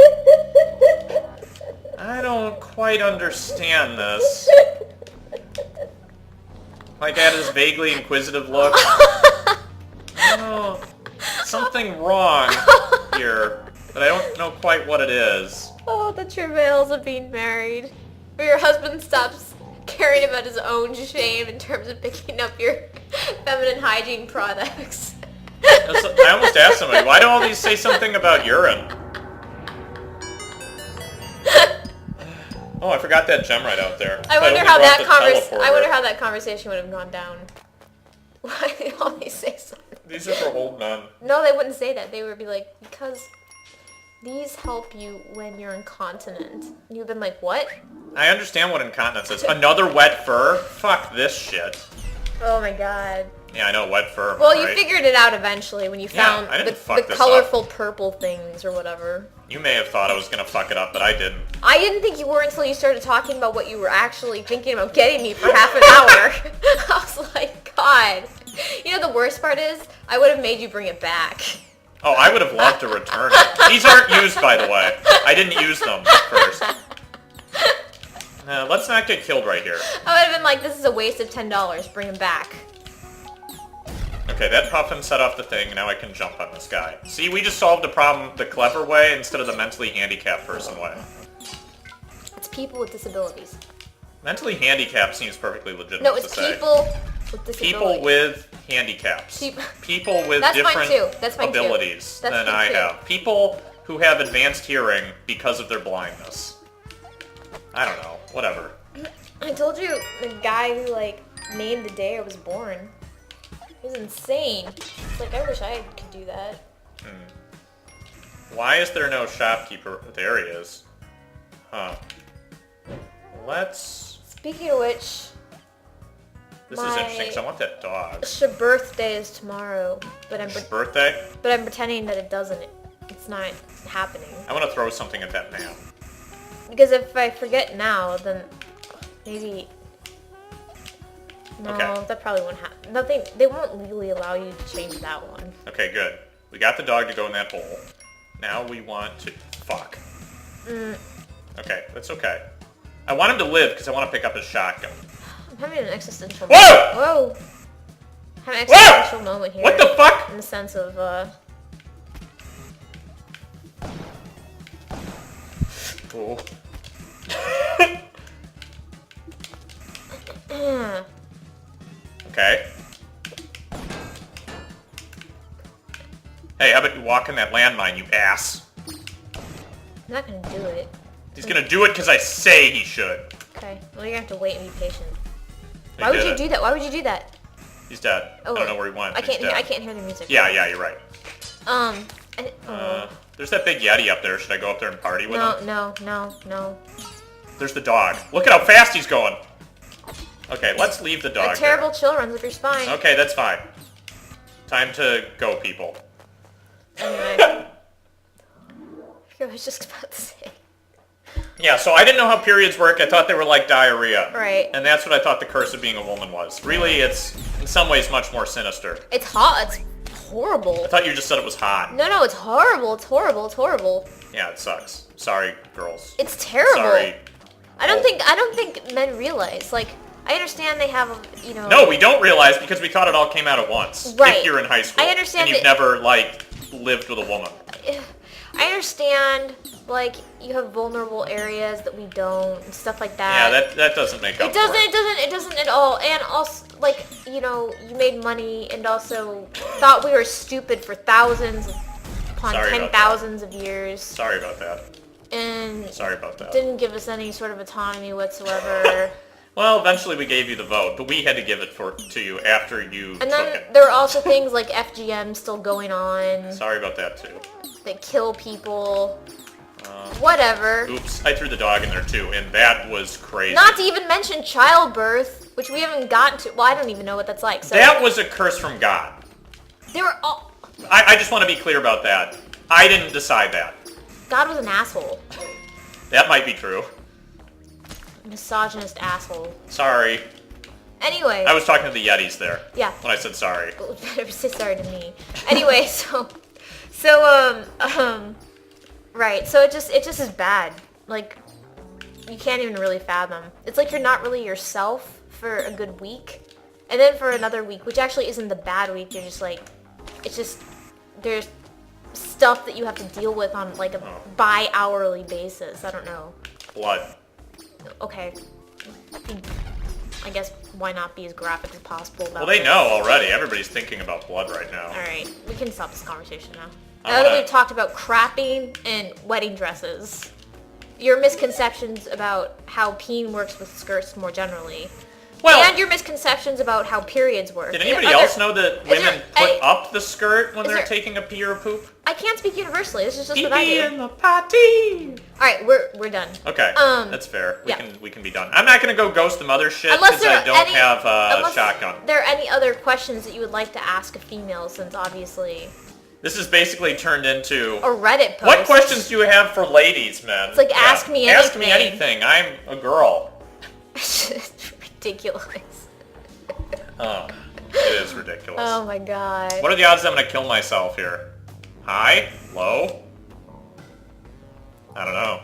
I don't quite understand this. Like I had this vaguely inquisitive look. Oh, something wrong here, but I don't know quite what it is. Oh, the travails of being married. Where your husband stops caring about his own shame in terms of picking up your feminine hygiene products. I almost asked somebody, why do all these say something about urine? Oh, I forgot that gem right out there. I wonder how that conversation would have gone down. Why do all these say something? These are for old men. No, they wouldn't say that. They would be like, because these help you when you're incontinent. You've been like, what? I understand what incontinence is. Another wet fur? Fuck this shit. Oh my god. Yeah, I know, wet fur. Well, right? you figured it out eventually when you found the colorful purple things or whatever. You may have thought I was gonna fuck it up, but I didn't. I didn't think you were until you started talking about what you were actually thinking about getting me for half an hour. I was like, God. You know the worst part is, I would have made you bring it back. Oh, I would have loved to return it. These aren't used, by the way. I didn't use them first. Let's not get killed right here. I would have been like, this is a waste of $10. Bring him back. Okay, that puffin set off the thing, and now I can jump on this guy. See, we just solved the problem the clever way instead of the mentally handicapped person way. It's people with disabilities. Mentally handicapped seems perfectly legitimate No, it's to say. people with disabilities. People with handicaps. People with That's different mine too. That's mine abilities too. than I have. People who have advanced hearing because of their blindness. I don't know. Whatever. I told you the guy who, like, named the day I was born. He was insane. It's like, I wish I could do that. Why is there no shopkeeper? There he is. Huh. Let's... Speaking of which... This is interesting, because I want that dog. birthday is tomorrow, but Birthday? But I'm pretending that it doesn't. It's not happening. I want to throw something at that man. Because if I forget now, then maybe... No, Okay. that probably won't happen. Nothing. They won't legally allow you to change that one. Okay, good. We got the dog to go in that hole. Now we want to... Fuck. Okay, that's okay. I want him to live because I want to pick up his shotgun. I'm having an existential Whoa! moment. Whoa! I'm having an existential moment here. What the fuck? In the sense of, Cool. Okay. Hey, how about you walk in that landmine, you ass? I'm not gonna do it. He's gonna do it because I say he should. Okay. Well, you're gonna have to wait and be patient. He Why would did you it. do that? Why would you do that? He's dead. Oh, I don't know where he went. I but he's can't. dead. I can't hear the music. Yeah, you're right. There's that big Yeti up there. Should I go up there and party with him? No. There's the dog. Look at how fast he's going. Okay, let's leave the dog A terrible chill runs up your spine. there. Okay, that's fine. Time to go, people. Anyway. I forget what I was just about to say. Yeah, so I didn't know how periods work. I thought they were like diarrhea. Right. And that's what I thought the curse of being a woman was. Really, it's in some ways much more sinister. It's hot. It's horrible. I thought you just said it was hot. No, it's horrible. It's horrible. It's horrible. Yeah, it sucks. Sorry, girls. It's terrible. Sorry. I don't think men realize. Like, I understand they have, you know. No, we don't realize because we thought it all came out at once. Right. If you're in high school. I understand and you've never, like, lived with a woman. I understand, like, you have vulnerable areas that we don't, and stuff like that. Yeah, that doesn't make up for it. It doesn't at all. And also, like, you know, you made money and also thought we were stupid for thousands upon Sorry about 10,000s of years. Sorry about that. And Sorry about that. didn't give us any sort of autonomy whatsoever. Well, eventually we gave you the vote, but we had to give it to you after you And took then it. there are also things like FGM still going on. Sorry about that, too. That kill people. Whatever. Oops, I threw the dog in there, too, and that was crazy. Not to even mention childbirth, which we haven't gotten to. Well, I don't even know what that's like. So That was a curse from God. they were all. I just want to be clear about that. I didn't decide that. God was an asshole. That might be true. Misogynist asshole. Sorry. Anyway. I was talking to the Yetis there. Yeah. When I said sorry. Better say sorry to me. Anyway, right. So it just is bad. Like, you can't even really fathom. It's like you're not really yourself for a good week, And then for another week, which actually isn't the bad week, you're just like, it's just, there's stuff that you have to deal with on like a bi-hourly basis. I don't know. Blood. Okay. I guess why not be as graphic as possible about Well, they this? know already. Everybody's thinking about blood right now. Alright, we can stop this conversation now. I Now that wanna- we've talked about crapping and wedding dresses, your misconceptions about how peen works with skirts more generally, Well, and your misconceptions about how periods work. did anybody Are else there- know that there women put any- up the skirt when is they're there- taking a pee or a poop? I can't speak universally. This is just what I Pee do. in the potty. All right, we're done. Okay, that's fair. yeah. We can be done. I'm not gonna go ghost the mother shit Unless because there I are don't any- have a Unless shotgun. there are any other questions that you would like to ask a female, since obviously This is basically turned into. a Reddit post. What questions do you have for ladies, men? It's like, ask me Ask me anything. anything. I'm a girl. It's ridiculous. Oh, it is ridiculous. Oh my god. What are the odds I'm gonna kill myself here? High? Low? I don't know.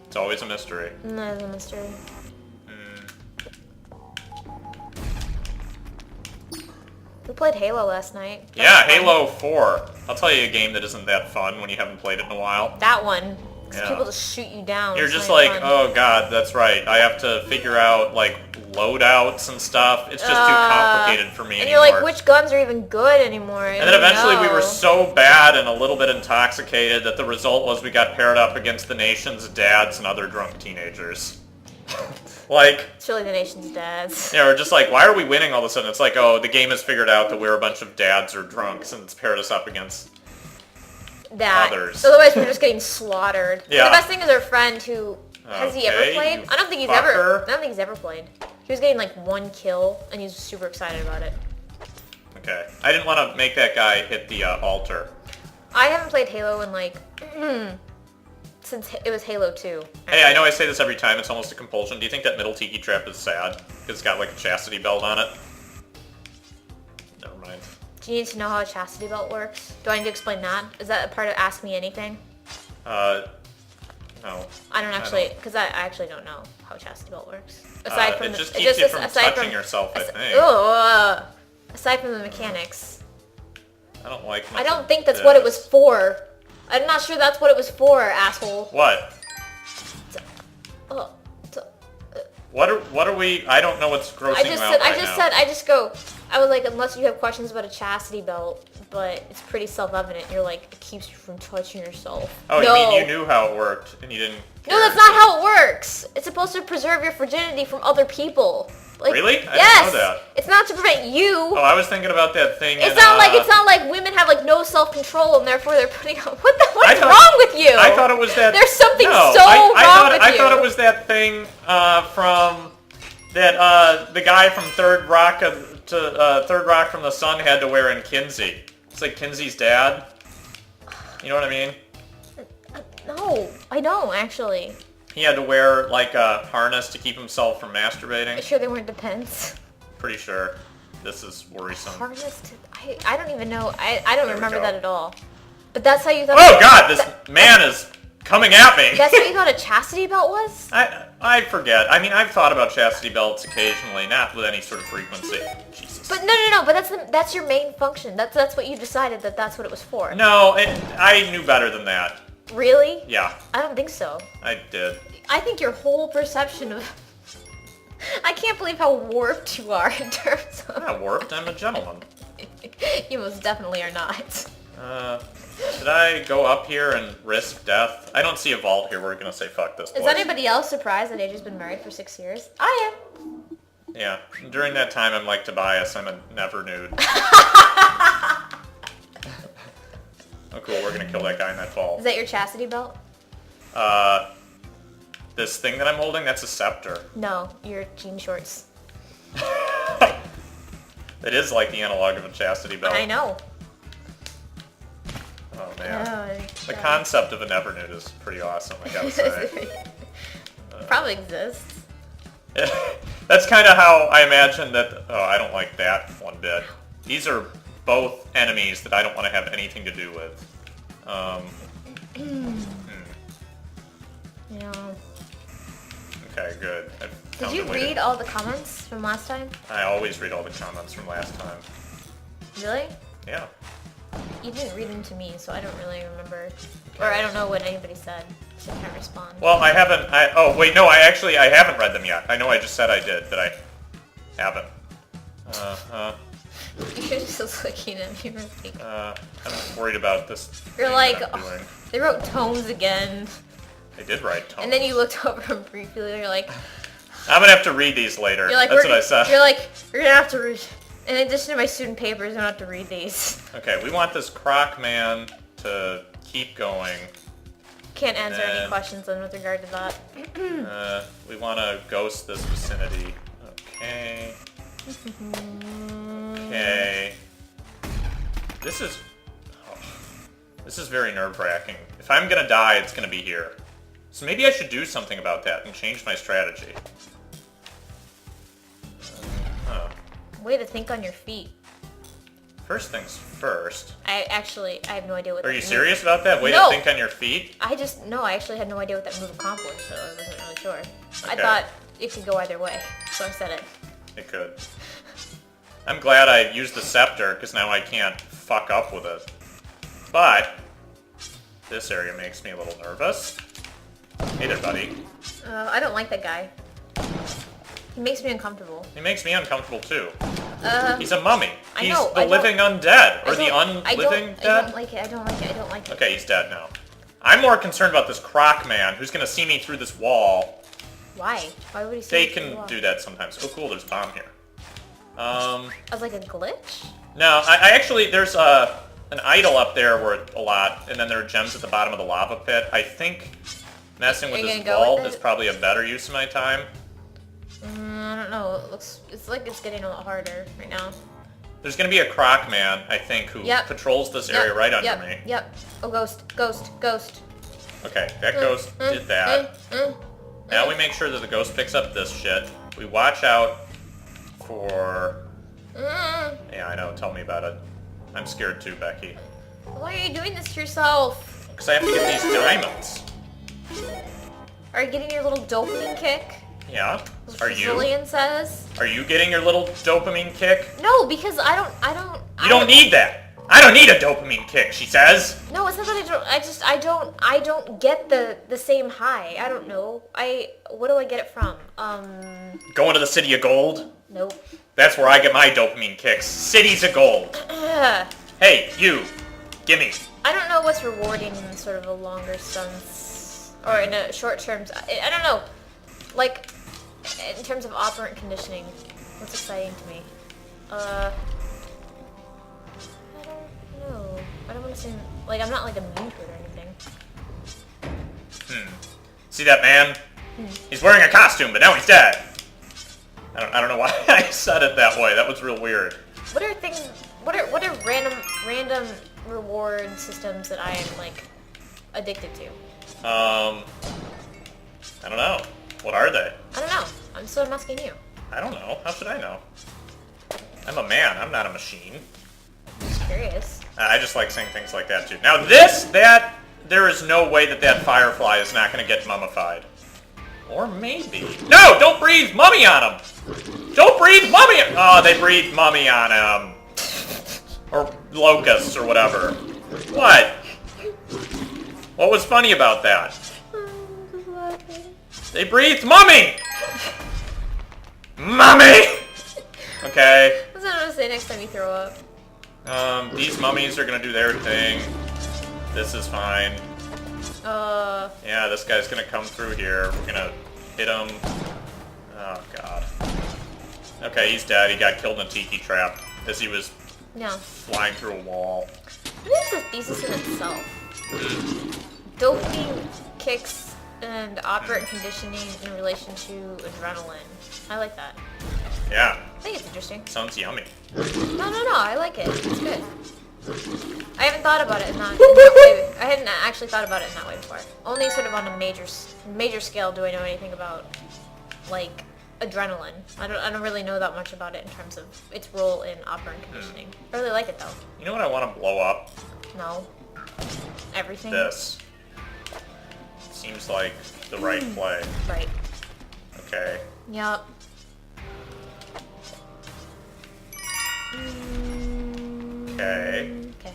It's always a mystery. That's a mystery. We played Halo last night. That Yeah, was fun. Halo 4. I'll tell you a game that isn't that fun when you haven't played it in a while. That one. 'Cause Yeah. people just shoot you down. You're It's just not like, fun. oh god, that's right. I have to figure out, like, loadouts and stuff. It's just too complicated for me And anymore. you're like, which guns are even good anymore? And then eventually we were so bad and a little bit intoxicated that the result was we got paired up against the nation's dads and other drunk teenagers. Like, It's really the nation's dads. yeah, we're just like, why are we winning all of a sudden? It's like, oh, the game has figured out that we're a bunch of dads or drunks and it's paired us up against That. others. Otherwise we're just getting slaughtered. Yeah. The best thing is our friend who... Has he ever Okay, played? you I don't think he's fucker. I don't think he's ever played. He was getting like 1 kill and he's super excited about it. Okay. I didn't want to make that guy hit the altar. I haven't played Halo in like... since it was Halo 2. Hey, I know I say this every time, it's almost a compulsion. Do you think that middle tiki trap is sad? Because it's got like a chastity belt on it? Never mind. Do you need to know how a chastity belt works? Do I need to explain that? Is that a part of Ask Me Anything? No. I don't actually, because I actually don't know how a chastity belt works. It just keeps you from touching yourself, I think. Aside from the mechanics. I don't like I don't think that's what it was for. I'm not sure that's what it was for, asshole. What? Ugh. What are we... I don't know what's grossing you out I was like, unless you have questions about a chastity belt, but it's pretty self-evident. You're like, it keeps you from touching yourself. Oh, no. you mean you knew how it worked, and you didn't care. No, that's not how it works. It's supposed to preserve your virginity from other people. Like, Really? I yes. didn't know that. It's not to prevent you. Oh, I was thinking about that thing It's in, not like women have like no self-control and therefore they're putting on. What's thought- wrong with you? I thought it was that... There's something no, so wrong with I you. thought it was that thing from... That the guy from Third Rock from the Sun had to wear in Kinsey. It's like Kinsey's dad. You know what I mean? No, I don't actually. He had to wear like a harness to keep himself from masturbating. Are you sure they weren't depends? Pretty sure. This is worrisome. Harness to... I don't even know. I don't There we remember go. that at all. But that's how you thought... Oh god, this man is coming at me! That's what you thought a chastity belt was? I forget. I mean, I've thought about chastity belts occasionally, not with any sort of frequency. Jesus. But no. But that's your main function. That's what you decided that's what it was for. No, I knew better than that. Really? Yeah, I don't think so. I did. I think your whole perception of... I can't believe how warped you are in terms I'm of... not warped, I'm a gentleman. You most definitely are not. Should I go up here and risk death? I don't see a vault here. We're gonna say fuck this place. Is anybody else surprised that AJ's been married for 6 years? I am. Yeah. During that time, I'm like Tobias. I'm a never nude. Oh, cool. We're gonna kill that guy in that vault. Is that your chastity belt? This thing that I'm holding, that's a scepter. No, your jean shorts. It is like the analog of a chastity belt. I know. Oh, man. Oh, The concept of a never nude is pretty awesome, I gotta say. Probably exists. That's kind of how I imagine that... Oh, I don't like that one bit. These are both enemies that I don't want to have anything to do with. Yeah. Okay, good. Did you read all the comments from last time? I always read all the comments from last time. Really? Yeah. You didn't read them to me, so I don't really remember. Or I don't know what anybody said, so I can't respond. Well, I haven't... oh, wait, no, I haven't read them yet. I know I just said I did, but I haven't. You're just looking at me really. I'm worried about this. You're like, oh, they wrote tones again. They did write tones. And then you looked over them briefly, you're like... I'm gonna have to read these later. You're like, That's what I said. You're like, you're gonna have to read... In addition to my student papers, I'm gonna have to read these. Okay, we want this croc man to keep going. Can't answer any questions with regard to that. We want to ghost this vicinity. Okay. Okay. This is very nerve-wracking. If I'm gonna die, it's gonna be here. So maybe I should do something about that and change my strategy. Way to think on your feet. First things first. I have no idea what that Are you means. serious about that? Way to think on your feet? I actually had no idea what that move accomplished, so I wasn't really sure. Okay. I thought it could go either way, so I said it. It could. I'm glad I used the scepter, because now I can't fuck up with it. But this area makes me a little nervous. Hey there, buddy. I don't like that guy. He makes me uncomfortable. He makes me uncomfortable, too. He's a mummy. He's the I living undead. Or the I unliving dead? don't like it. I don't like it. Okay, he's dead now. I'm more concerned about this croc man who's going to see me through this wall. Why? Why would he see They me through the can wall? do that sometimes. Oh, cool, there's a bomb here. As like a glitch? No, I actually, there's an idol up there where a lot, and then there are gems at the bottom of the lava pit. I think messing with this vault is probably a better use of my time. I don't know. It's like it's getting a lot harder right now. There's going to be a croc man, I think, who patrols this area right under me. Yep. Oh, ghost. Okay, that ghost did that. Now we make sure that the ghost picks up this shit. We watch out for... Yeah, I know. Tell me about it. I'm scared too, Becky. Why are you doing this to yourself? Because I have to get these diamonds. Are you getting your little dopamine kick? Yeah. Are you? Zillion says. Are you getting your little dopamine kick? No, because I don't. You don't need that. I don't need a dopamine kick, she says. No, it's not that I don't get the same high. I don't know. What do I get it from? Going to the City of Gold? Nope. That's where I get my dopamine kicks. Cities of Gold. Hey, you. Gimme. I don't know what's rewarding in sort of a longer sense. Or in a short term. I don't know. Like, in terms of operant conditioning, what's exciting to me? I don't know. I don't want to say, like, I'm not, like, immune to it or anything. See that man? He's wearing a costume, but now he's dead. I don't know why I said it that way. That was real weird. What are random reward systems that I am, like, addicted to? I don't know. What are they? I don't know. I'm asking you. I don't know. How should I know? I'm a man. I'm not a machine. I'm just curious. I just like saying things like that, too. Now there is no way that firefly is not going to get mummified. Or maybe. No! Don't breathe mummy on him! Don't breathe mummy! Oh, they breathed mummy on him. Or locusts, or whatever. What? What was funny about that? They breathed mummy! Mummy! Okay. What's that going to say next time you throw up? These mummies are gonna do their thing. This is fine. Yeah, this guy's gonna come through here. We're gonna hit him. Oh, God. Okay, he's dead. He got killed in a tiki trap as he was flying through a wall. This is a thesis in itself. Dopamine kicks and operant conditioning in relation to adrenaline. I like that. Yeah. I think it's interesting. Sounds yummy. No, I like it. It's good. I haven't thought about it in that way. I hadn't actually thought about it in that way before. Only sort of on a major scale do I know anything about, like, adrenaline. I don't really know that much about it in terms of its role in operant conditioning. I really like it, though. You know what I want to blow up? No. Everything? This. Seems like the right play. Right. Okay. Yup. Okay. Okay.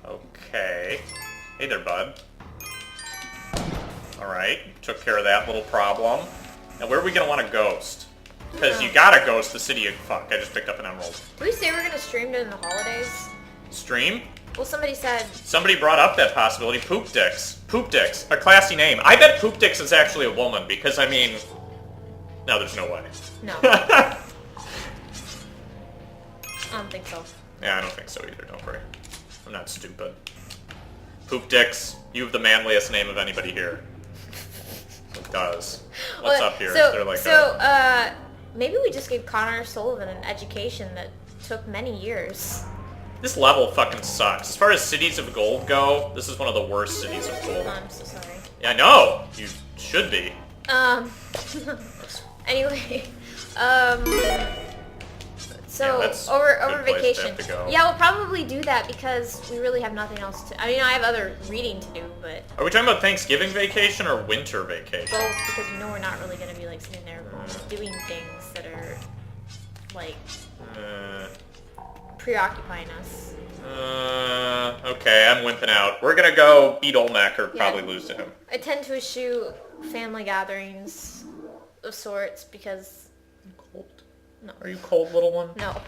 Okay. Hey there, bud. Alright, took care of that little problem. Now where are we gonna want to ghost? Because you gotta ghost the city of... Fuck, I just picked up an emerald. Did we say we're gonna stream during the holidays? Stream? Well, somebody said... Somebody brought up that possibility. Poop Dicks. Poop Dicks. A classy name. I bet Poop Dicks is actually a woman, because, I mean... No, there's no way. No. I don't think so. Yeah, I don't think so either, don't worry. I'm not stupid. Poop Dicks, you have the manliest name of anybody here. It does. What's up here? They're like maybe we just gave Connor Sullivan an education that took many years. This level fucking sucks. As far as cities of gold go, this is one of the worst cities of gold. I'm so sorry. Yeah, I know! You should be. Anyway, so Yeah, that's over a good place to vacation. have to go. Yeah, we'll probably do that because we really have nothing else to. I mean, I have other reading to do, but Are we talking about Thanksgiving vacation or winter vacation? both because we know we're not really gonna be like sitting there doing things that are like preoccupying us. Okay, I'm wimping out. We're gonna go beat Olmec or probably lose to him. I tend to eschew family gatherings of sorts because Cold? no, Are you cold, little one? no,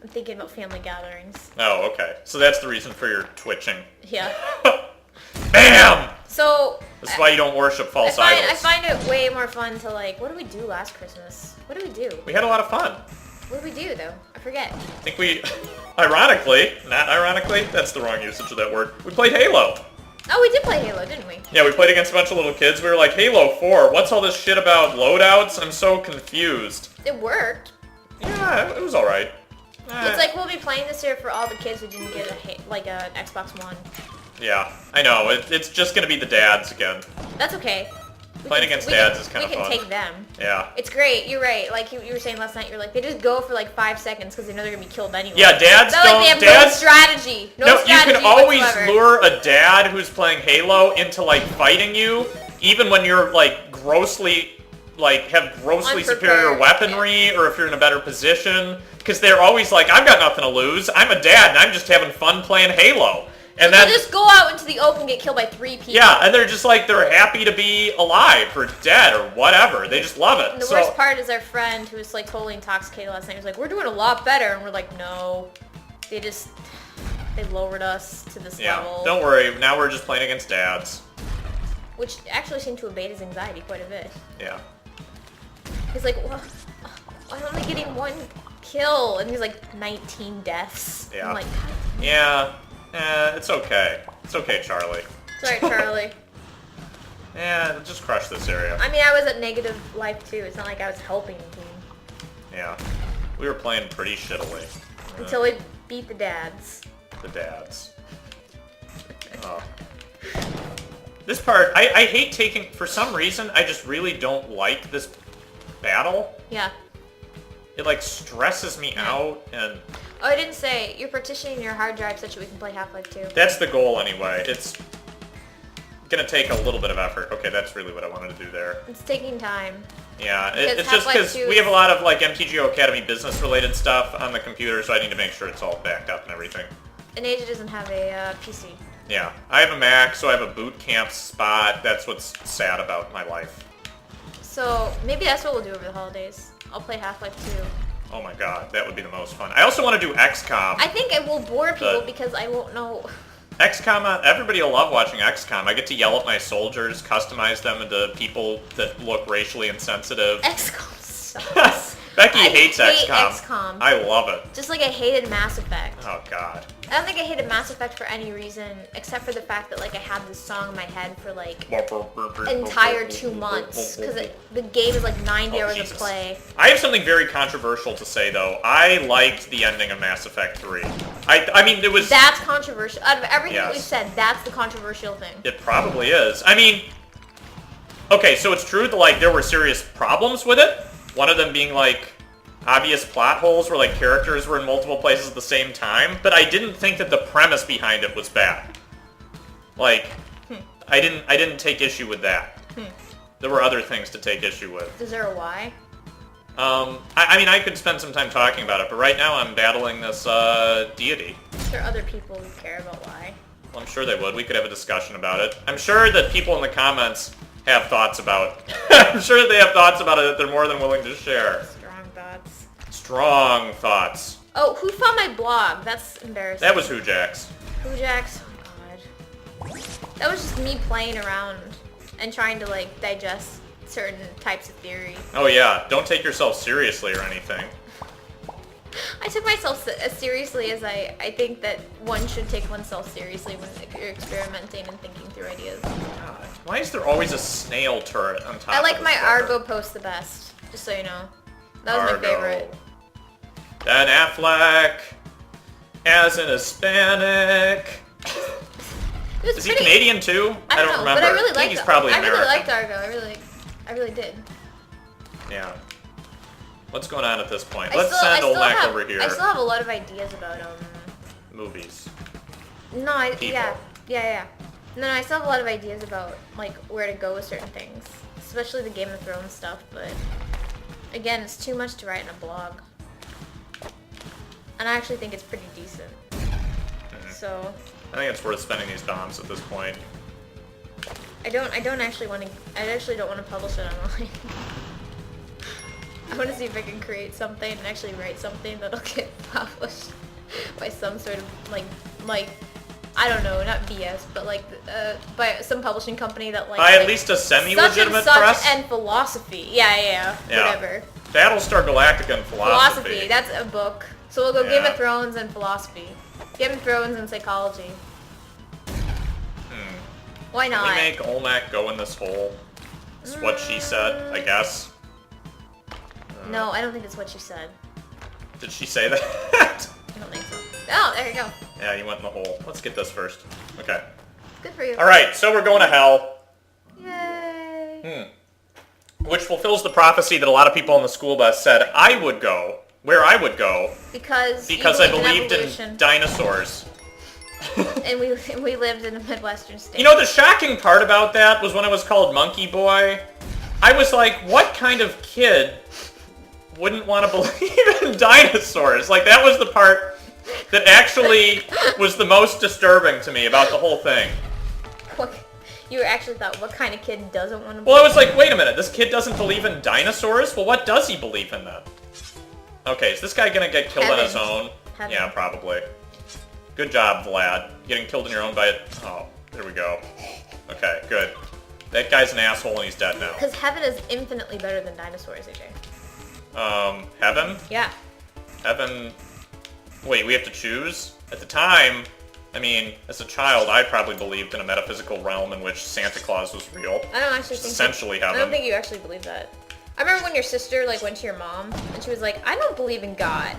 I'm thinking about family gatherings. Oh, okay. So that's the reason for your twitching. Yeah. BAM! So That's why you don't worship false idols. I find it way more fun to like. What did we do last Christmas? What did we do? We had a lot of fun. What did we do though? I forget. I think we, ironically, not ironically, that's the wrong usage of that word. We played Halo. Oh, we did play Halo, didn't we? Yeah, we played against a bunch of little kids. We were like, Halo 4, what's all this shit about loadouts? I'm so confused. It worked. Yeah, it was alright. It's like we'll be playing this year for all the kids who didn't get an Xbox One. Yeah, I know. It's just gonna be the dads again. That's okay. Playing against dads is kind of fun. We can take them. Yeah. It's great. You're right. Like you were saying last night, you're like, they just go for like 5 seconds because they know they're going to be killed anyway. Yeah, dads They're don't... like, they have no strategy. No strategy you can always whatsoever. lure a dad who's playing Halo into, like, fighting you, even when you're, like, grossly superior Unprepared. weaponry, or if you're in a better position. Because they're always like, I've got nothing to lose. I'm a dad, and I'm just having fun playing Halo. And They'll then just go out into the open and get killed by 3 people. yeah, and they're just like, they're happy to be alive or dead or whatever. They just love it. And the worst part is our friend who was like totally intoxicated last night was like, we're doing a lot better. And we're like, no. They lowered us to this level. Don't worry. Now we're just playing against dads. Which actually seemed to abate his anxiety quite a bit. Yeah. He's like, well, I'm only getting 1 kill. And he's like, 19 deaths. Yeah. I'm like, Yeah. It's okay. It's okay, Charlie. sorry, Charlie. Yeah, just crush this area. I mean, I was at negative life too. It's not like I was helping the team. Yeah. We were playing pretty shittily. Until we beat the dads. The dads. Oh. This part, I hate taking... For some reason, I just really don't like this battle. Yeah. It, like, stresses me out, and... Oh, I didn't say, you're partitioning your hard drive such that we can play Half-Life 2. That's the goal, anyway. It's gonna take a little bit of effort. Okay, that's really what I wanted to do there. It's taking time. Yeah, Because it's just Half-Life because 2 we have a lot of, like, MTGO Academy business-related stuff on the computer, so I need to make sure it's all backed up and everything. And Asia doesn't have a PC. Yeah, I have a Mac, so I have a boot camp spot. That's what's sad about my life. So, maybe that's what we'll do over the holidays. I'll play Half-Life 2. Oh my god, that would be the most fun. I also want to do XCOM. I think it will bore people because I won't know... XCOM, everybody will love watching XCOM. I get to yell at my soldiers, customize them into people that look racially insensitive. XCOM sucks. Becky I hates hate XCOM. XCOM. I love it. Just like I hated Mass Effect. Oh god. I don't think I hated Mass Effect for any reason, except for the fact that like I had this song in my head for like entire 2 months, because the game is like 90 hours Jesus. of play. I have something very controversial to say though. I liked the ending of Mass Effect 3. I mean, it was... That's controversial. Out of everything that Yes. we've said, that's the controversial thing. It probably is. I mean... Okay, so it's true that, like, there were serious problems with it. One of them being, like, obvious plot holes where, like, characters were in multiple places at the same time. But I didn't think that the premise behind it was bad. Like, I didn't take issue with that. There were other things to take issue with. Is there a why? I mean, I could spend some time talking about it, but right now I'm battling this, deity. Is there other people who care about why? Well, I'm sure they would. We could have a discussion about it. I'm sure that people in the comments have thoughts about... I'm sure that they have thoughts about it that they're more than willing to share. Strong thoughts. Strong thoughts. Oh, who found my blog? That's embarrassing. That was Hoojax. Hoojax? Oh god. That was just me playing around and trying to, like, digest certain types of theory. Oh yeah, don't take yourself seriously or anything. I took myself as seriously as I think that one should take oneself seriously when you're experimenting and thinking through ideas. God, why is there always a snail turret on top I like of my this fucker? Argo post the best, just so you know. That was my favorite. Ben Affleck as an Hispanic. Is he Canadian too? I don't know, remember. but I really think liked he's probably I American. really liked Argo. I really did. Yeah. What's going on at this point? I Let's still- I send still Olmec have- over here. I still have a lot of ideas about Movies. No, People. yeah. No, I still have a lot of ideas about like where to go with certain things, especially the Game of Thrones stuff. But again, it's too much to write in a blog, and I actually think it's pretty decent. So I think it's worth spending these bombs at this point. I actually don't want to publish it online. I want to see if I can create something and actually write something that'll get published by some sort of like I don't know, not BS, but like by some publishing company that like By at least a semi-legitimate such press. and philosophy. Yeah, whatever. Battlestar Galactica and philosophy. That's a book. So we'll go Game Yeah. of Thrones and philosophy. Game of Thrones and psychology. Why Can not? we make Olmec go in this hole? Is what she said, I guess. No, I don't think that's what she said. Did she say that? I don't think so. Oh, there you go. Yeah, you went in the hole. Let's get this first. Okay. Good for you. Alright, so we're going to hell. Yay. Which fulfills the prophecy that a lot of people on the school bus said I would go. Where I would go. Because you I believe believed in evolution. dinosaurs. And we lived in a Midwestern state. You know, the shocking part about that was when it was called Monkey Boy. I was like, what kind of kid wouldn't want to believe in dinosaurs? Like, that was the part that actually was the most disturbing to me about the whole thing. You actually thought, what kind of kid doesn't want to believe? Well, I was like, wait a minute, this kid doesn't believe in dinosaurs? Well, what does he believe in then? Okay, is this guy gonna get killed on his own? Heaven. Yeah, probably. Good job, Vlad. Getting killed in your own by... Oh, there we go. Okay, good. That guy's an asshole and he's dead now. Because heaven is infinitely better than dinosaurs, AJ. Heaven? Yeah. Heaven... Wait, we have to choose? At the time, I mean, as a child, I probably believed in a metaphysical realm in which Santa Claus was real. I don't actually think... Essentially I heaven. don't think you actually believe that. I remember when your sister, like, went to your mom, and she was like, I don't believe in God.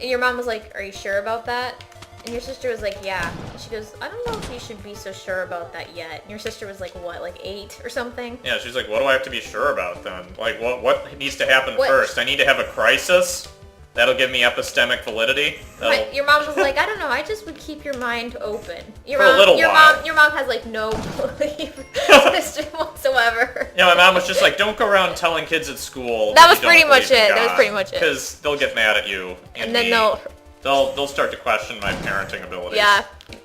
And your mom was like, are you sure about that? And your sister was like, yeah. And she goes, I don't know if you should be so sure about that yet. And your sister was like, what, like 8 or something? Yeah, she's like, what do I have to be sure about then? Like, what needs to happen What? first? I need to have a crisis? That'll give me epistemic validity? That'll... Your mom was like, I don't know, I just would keep your mind open. Your For a mom, little while. Your mom has like no belief system whatsoever. Yeah, my mom was just like, don't go around telling kids at school. That was pretty much it. That was pretty much it. Because they'll get mad at you. And then me. They'll start to question my parenting abilities. Yeah,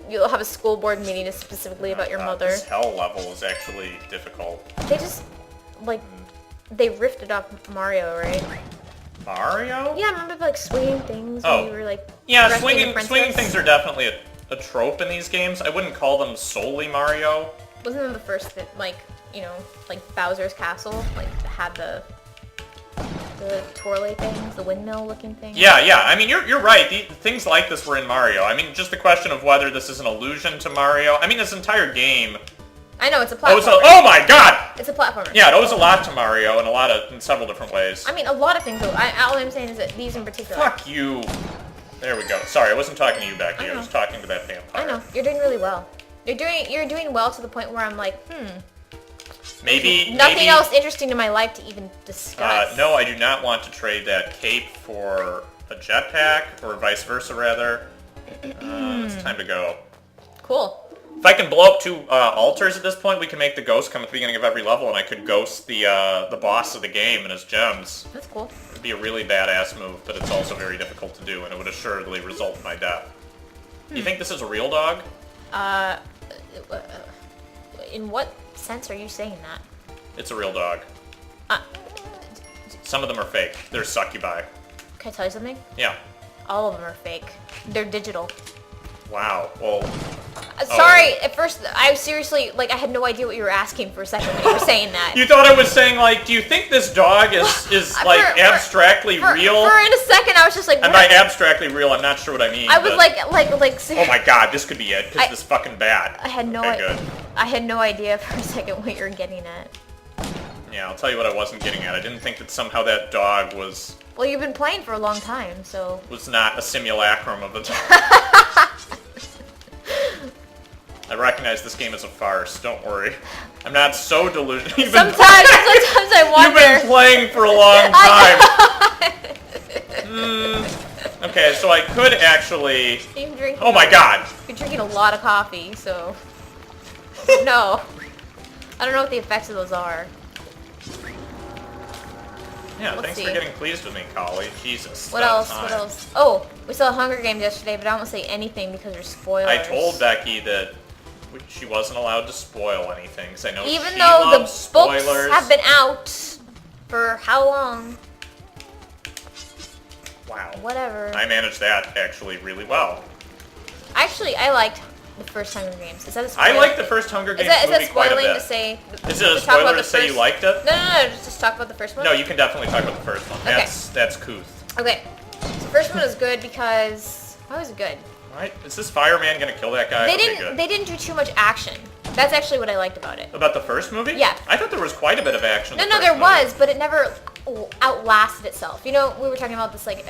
you'll have a school board meeting specifically about your mother. This hell level is actually difficult. They just, like, they riffed off Mario, right? Mario? Yeah, remember like swinging things Oh. when you were like Yeah, rescuing the swinging princess? things are definitely a trope in these games. I wouldn't call them solely Mario. Wasn't that the first that, like, you know, like Bowser's Castle, like had the twirly things, the windmill looking things? Yeah. I mean, you're right. Things like this were in Mario. I mean, just the question of whether this is an allusion to Mario. I mean, this entire game. I know, it's a platformer. Oh my God! It's a platformer. Yeah, it owes a lot to Mario in several different ways. I mean, a lot of things. All I'm saying is that these in particular. Fuck you. There we go. Sorry, I wasn't talking to you, Becky. I was talking to that vampire. I know. You're doing really well. You're doing well to the point where I'm like, Maybe nothing else interesting in my life to even discuss. No, I do not want to trade that cape for a jetpack, or vice versa, rather. It's time to go. Cool. If I can blow up 2 altars at this point, we can make the ghost come at the beginning of every level, and I could ghost the boss of the game and his gems. That's cool. It'd be a really badass move, but it's also very difficult to do, and it would assuredly result in my death. Do you think this is a real dog? In what sense are you saying that? It's a real dog. Some of them are fake. They're succubi. Can I tell you something? Yeah. All of them are fake. They're digital. Wow. Well... Sorry, at first, I seriously, like, I had no idea what you were asking for a second when you were saying that. You thought I was saying, like, do you think this dog is like, abstractly real? For in a second, I was just like, what? And by abstractly real, I'm not sure what I mean. I was but... like... Oh my god, this could be it, because this is fucking bad. I had no I had no idea for a second what you were getting at. Yeah, I'll tell you what I wasn't getting at. I didn't think that somehow that dog was... Well, you've been playing for a long time, so... Was not a simulacrum of a dog. I recognize this game as a farce, don't worry. I'm not so delusional. Sometimes I wonder. You've been playing for a long time. Okay, so I could actually... Oh my god! You're drinking a lot of coffee, so... No. I don't know what the effects of those are. Yeah, thanks for getting pleased with me, Collie. Jesus. What else? What else? Oh, we saw Hunger Games yesterday, but I won't say anything because there's spoilers. I told Becky that she wasn't allowed to spoil anything, because I know even she though the loves spoilers. books have been out for how long? Wow. Whatever. I managed that actually really well. Actually, I liked the first Hunger Games. Is that a spoiler? I liked the first Hunger Games movie quite a bit. To say? Is it a spoiler to say you liked it? No. Just talk about the first one. No, you can definitely talk about the first one. Okay. That's couth. Okay. So the first one was good because why was it good? Right? Is this fireman gonna kill that guy? They didn't do too much action. That's actually what I liked about it. About the first movie? Yeah. I thought there was quite a bit of action. No, there was, but it never outlasted itself. You know, we were talking about this, like,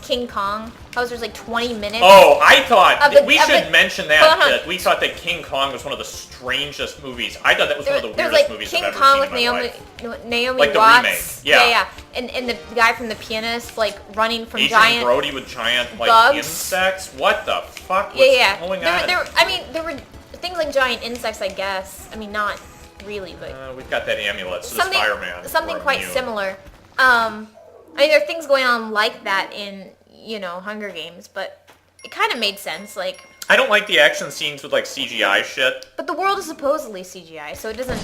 King Kong. How there's, like, 20 minutes. Oh, I thought... we should mention that. We thought that King Kong was one of the strangest movies. I thought that was one of the weirdest movies I've ever seen in my life. Naomi like Watts. The remake. Yeah. And the guy from The Pianist, like, running from Adrian giant... Brody with giant, like, bugs. Insects? What the fuck was going on? There were things like giant insects, I guess. I mean, not really, but... we've got that amulet, so this fireman. Something quite similar. I mean, there are things going on like that in, you know, Hunger Games, but it kind of made sense, like... I don't like the action scenes with, like, CGI shit. But the world is supposedly CGI, so it doesn't,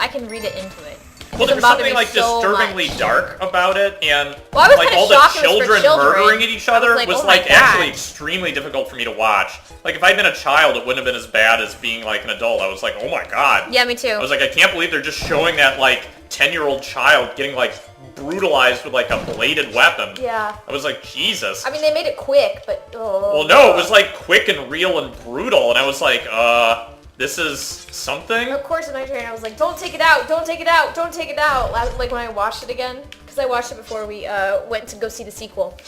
I can read it into it. Well, there was something, like, disturbingly dark about it, and, well, I was like, all the children murdering at each other was, like, actually extremely difficult for me to watch. Like, if I'd been a child, it wouldn't have been as bad as being, like, an adult. I was like, oh my god. Yeah, me too. I was like, I can't believe they're just showing that, like, 10-year-old child getting, like, brutalized with, like, a bladed weapon. Yeah. I was like, Jesus. I mean, they made it quick, but... Well, no, it was, like, quick and real and brutal, and I was like, this is something? Of course, in my train, I was like, don't take it out, don't take it out, don't take it out. Like, when I watched it again, because I watched it before we went to go see the sequel.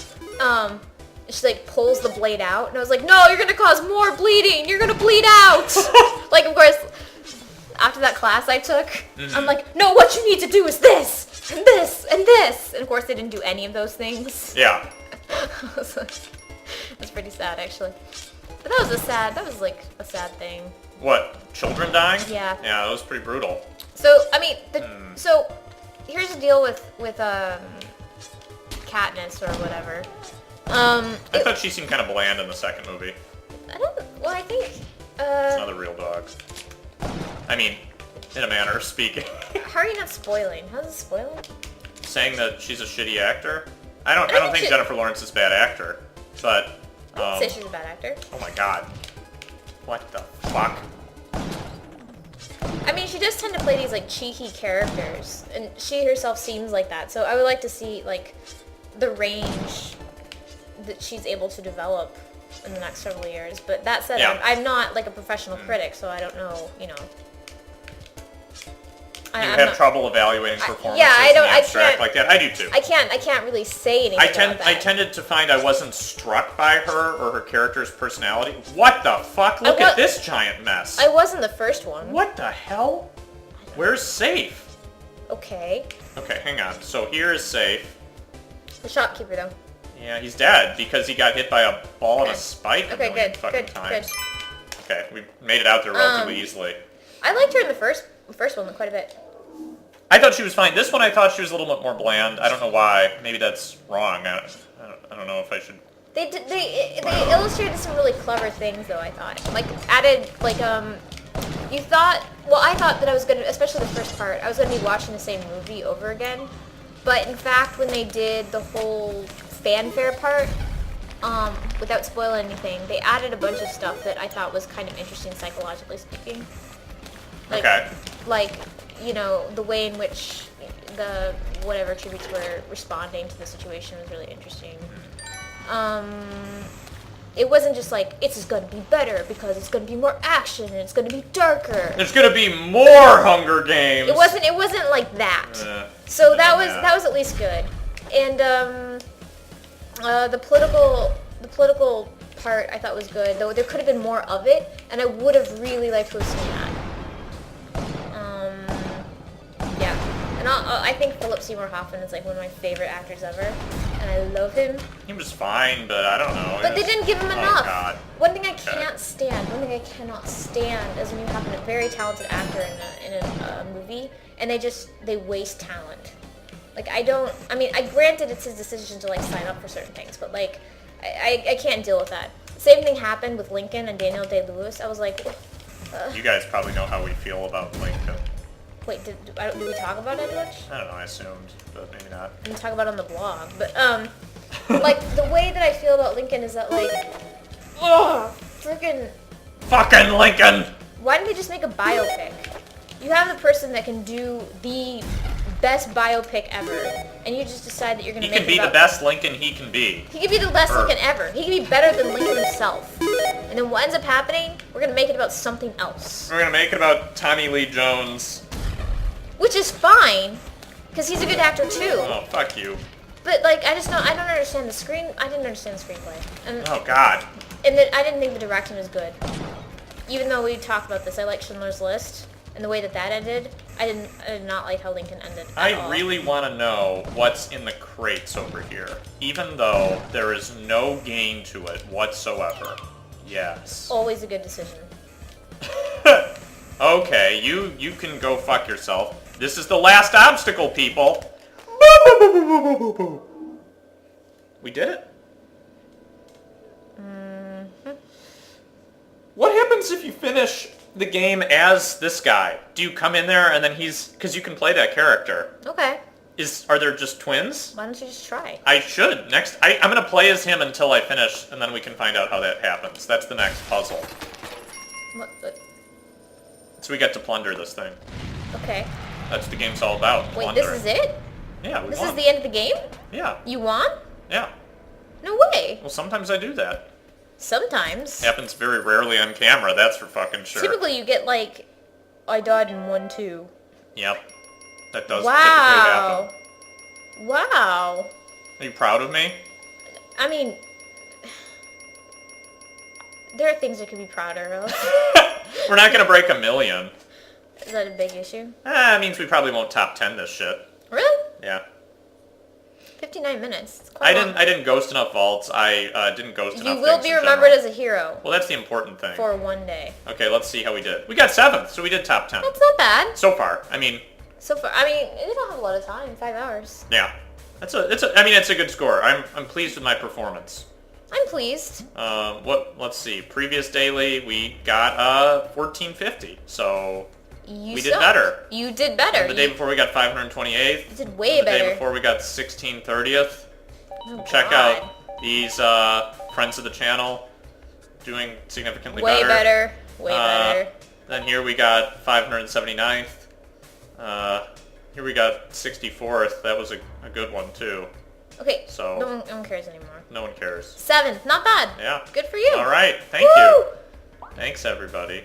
She, like, pulls the blade out, and I was like, no, you're gonna cause more bleeding, you're gonna bleed out. Like, of course, after that class I took, I'm like, no, what you need to do is this, and this, and this. And of course, they didn't do any of those things. Yeah. It was pretty sad, actually. But that was, like, a sad thing. What? Children dying? Yeah. Yeah, that was pretty brutal. So, I mean, so, here's the deal with Katniss or whatever. I thought she seemed kind of bland in the second movie. I think, It's not a real dog. I mean, in a manner of speaking. How are you not spoiling? How's it spoiling? Saying that she's a shitty actor? I don't think Jennifer Lawrence is a bad actor, but... I didn't say she's a bad actor. Oh my god. What the fuck? I mean, she does tend to play these, like, cheeky characters, and she herself seems like that, so I would like to see, like, the range that she's able to develop in the next several years. But that said, yeah. I'm not, like, a professional critic, so I don't know, you know. You have trouble evaluating performances like that. I do too. I can't really say anything about that. I tended to find I wasn't struck by her or her character's personality. What the fuck? Look at this giant mess. I wasn't the first one. What the hell? Where's Safe? Okay. Okay, hang on. So here is Safe. The shopkeeper, though. Yeah, he's dead because he got hit by a ball and a spike. Okay, good. Okay, we made it out there relatively easily. I liked her in the first one quite a bit. I thought she was fine. This one I thought she was a little bit more bland. I don't know why. Maybe that's wrong. I don't know if I should... They illustrated some really clever things, though, I thought. Like, added, like, you thought... Well, I thought that I was going to, especially the first part, I was going to be watching the same movie over again. But, in fact, when they did the whole fanfare part, without spoiling anything, they added a bunch of stuff that I thought was kind of interesting psychologically speaking. Like, okay. Like, you know, the way in which the whatever tributes were responding to the situation was really interesting. It wasn't just like, it's just gonna be better because it's gonna be more action and it's gonna be darker. There's gonna be more Hunger Games. It wasn't like that. So that was at least good. And the political part I thought was good, though there could have been more of it, and I would have really liked to have seen that. Yeah, and I think Philip Seymour Hoffman is like one of my favorite actors ever, and I love him. He was fine, but I don't know. But they didn't give him enough. Oh, God. One thing I cannot stand is when you have a very talented actor in a movie, and they waste talent. Like, granted it's his decision to, like, sign up for certain things, but, like, I can't deal with that. Same thing happened with Lincoln and Daniel Day-Lewis. I was like... You guys probably know how we feel about Lincoln. Wait, did we talk about it much? I don't know, I assumed, but maybe not. We talk about it on the blog, but, like, the way that I feel about Lincoln is that, like... Ugh! Freaking... Fucking Lincoln! Why didn't they just make a biopic? You have the person that can do the best biopic ever, and you just decide that you're gonna make it He can be the best Lincoln he can be. He can be the best Lincoln ever. He can be better than Lincoln himself. And then what ends up happening, we're gonna make it about something else. We're gonna make it about Tommy Lee Jones. Which is fine, because he's a good actor too. Oh, fuck you. But, like, I don't understand I didn't understand the screenplay. And, oh, God. And I didn't think the directing was good. Even though we talked about this, I like Schindler's List. And the way that ended, I did not like how Lincoln ended at all. Really want to know what's in the crates over here, even though there is no gain to it whatsoever. Yes. Always a good decision. Okay, you can go fuck yourself. This is the last obstacle, people. We did it. Mm-hmm. What happens if you finish the game as this guy? Do you come in there and then because you can play that character. Okay. Are there just twins? Why don't you just try? I should. Next, I'm going to play as him until I finish, and then we can find out how that happens. That's the next puzzle. What? So we get to plunder this thing. Okay. That's the game's all about. Wait, plundering. this is it? Yeah, we This won. is the end of the game? Yeah. You won? Yeah. No way. Well, sometimes I do that. Sometimes. Happens very rarely on camera, that's for fucking sure. Typically you get, like, I died in 1-2. Yep. That does Wow. typically happen. Wow. Are you proud of me? I mean, there are things I could be prouder of. We're not going to break 1 million. Is that a big issue? It means we probably won't top 10 this shit. Really? Yeah. 59 minutes. It's quite long. I didn't ghost enough vaults. I didn't ghost enough You will things be in remembered general. as a hero. Well, that's the important thing. For one day. Okay, let's see how we did. We got 7th, so we did top 10. That's not bad. So far. I mean... So far, I mean, you don't have a lot of time. 5 hours. Yeah. It's a good score. I'm pleased with my performance. I'm pleased. Let's see. Previous daily, we got 1450. So... we did better. You did better. And the day before we got 528th. You did way better. The day before we got 1630th. Oh, Check God. out these friends of the channel doing significantly Way better. Way better. Then here we got 579th. Here we got 64th. That was a good one too. Okay. So no one cares anymore. No one cares. 7th. Not bad. Yeah. Good for you. All right. Thank Woo! you. Thanks everybody.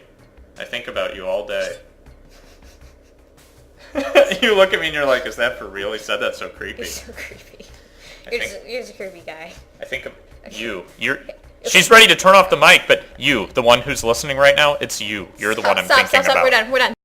I think about you all day. You look at me and you're like, is that for real? He said that so creepy. You're so creepy. You're just a creepy guy. I think of you. She's ready to turn off the mic, but you, the one who's listening right now, it's you. You're the one I'm thinking about. Stop. We're done.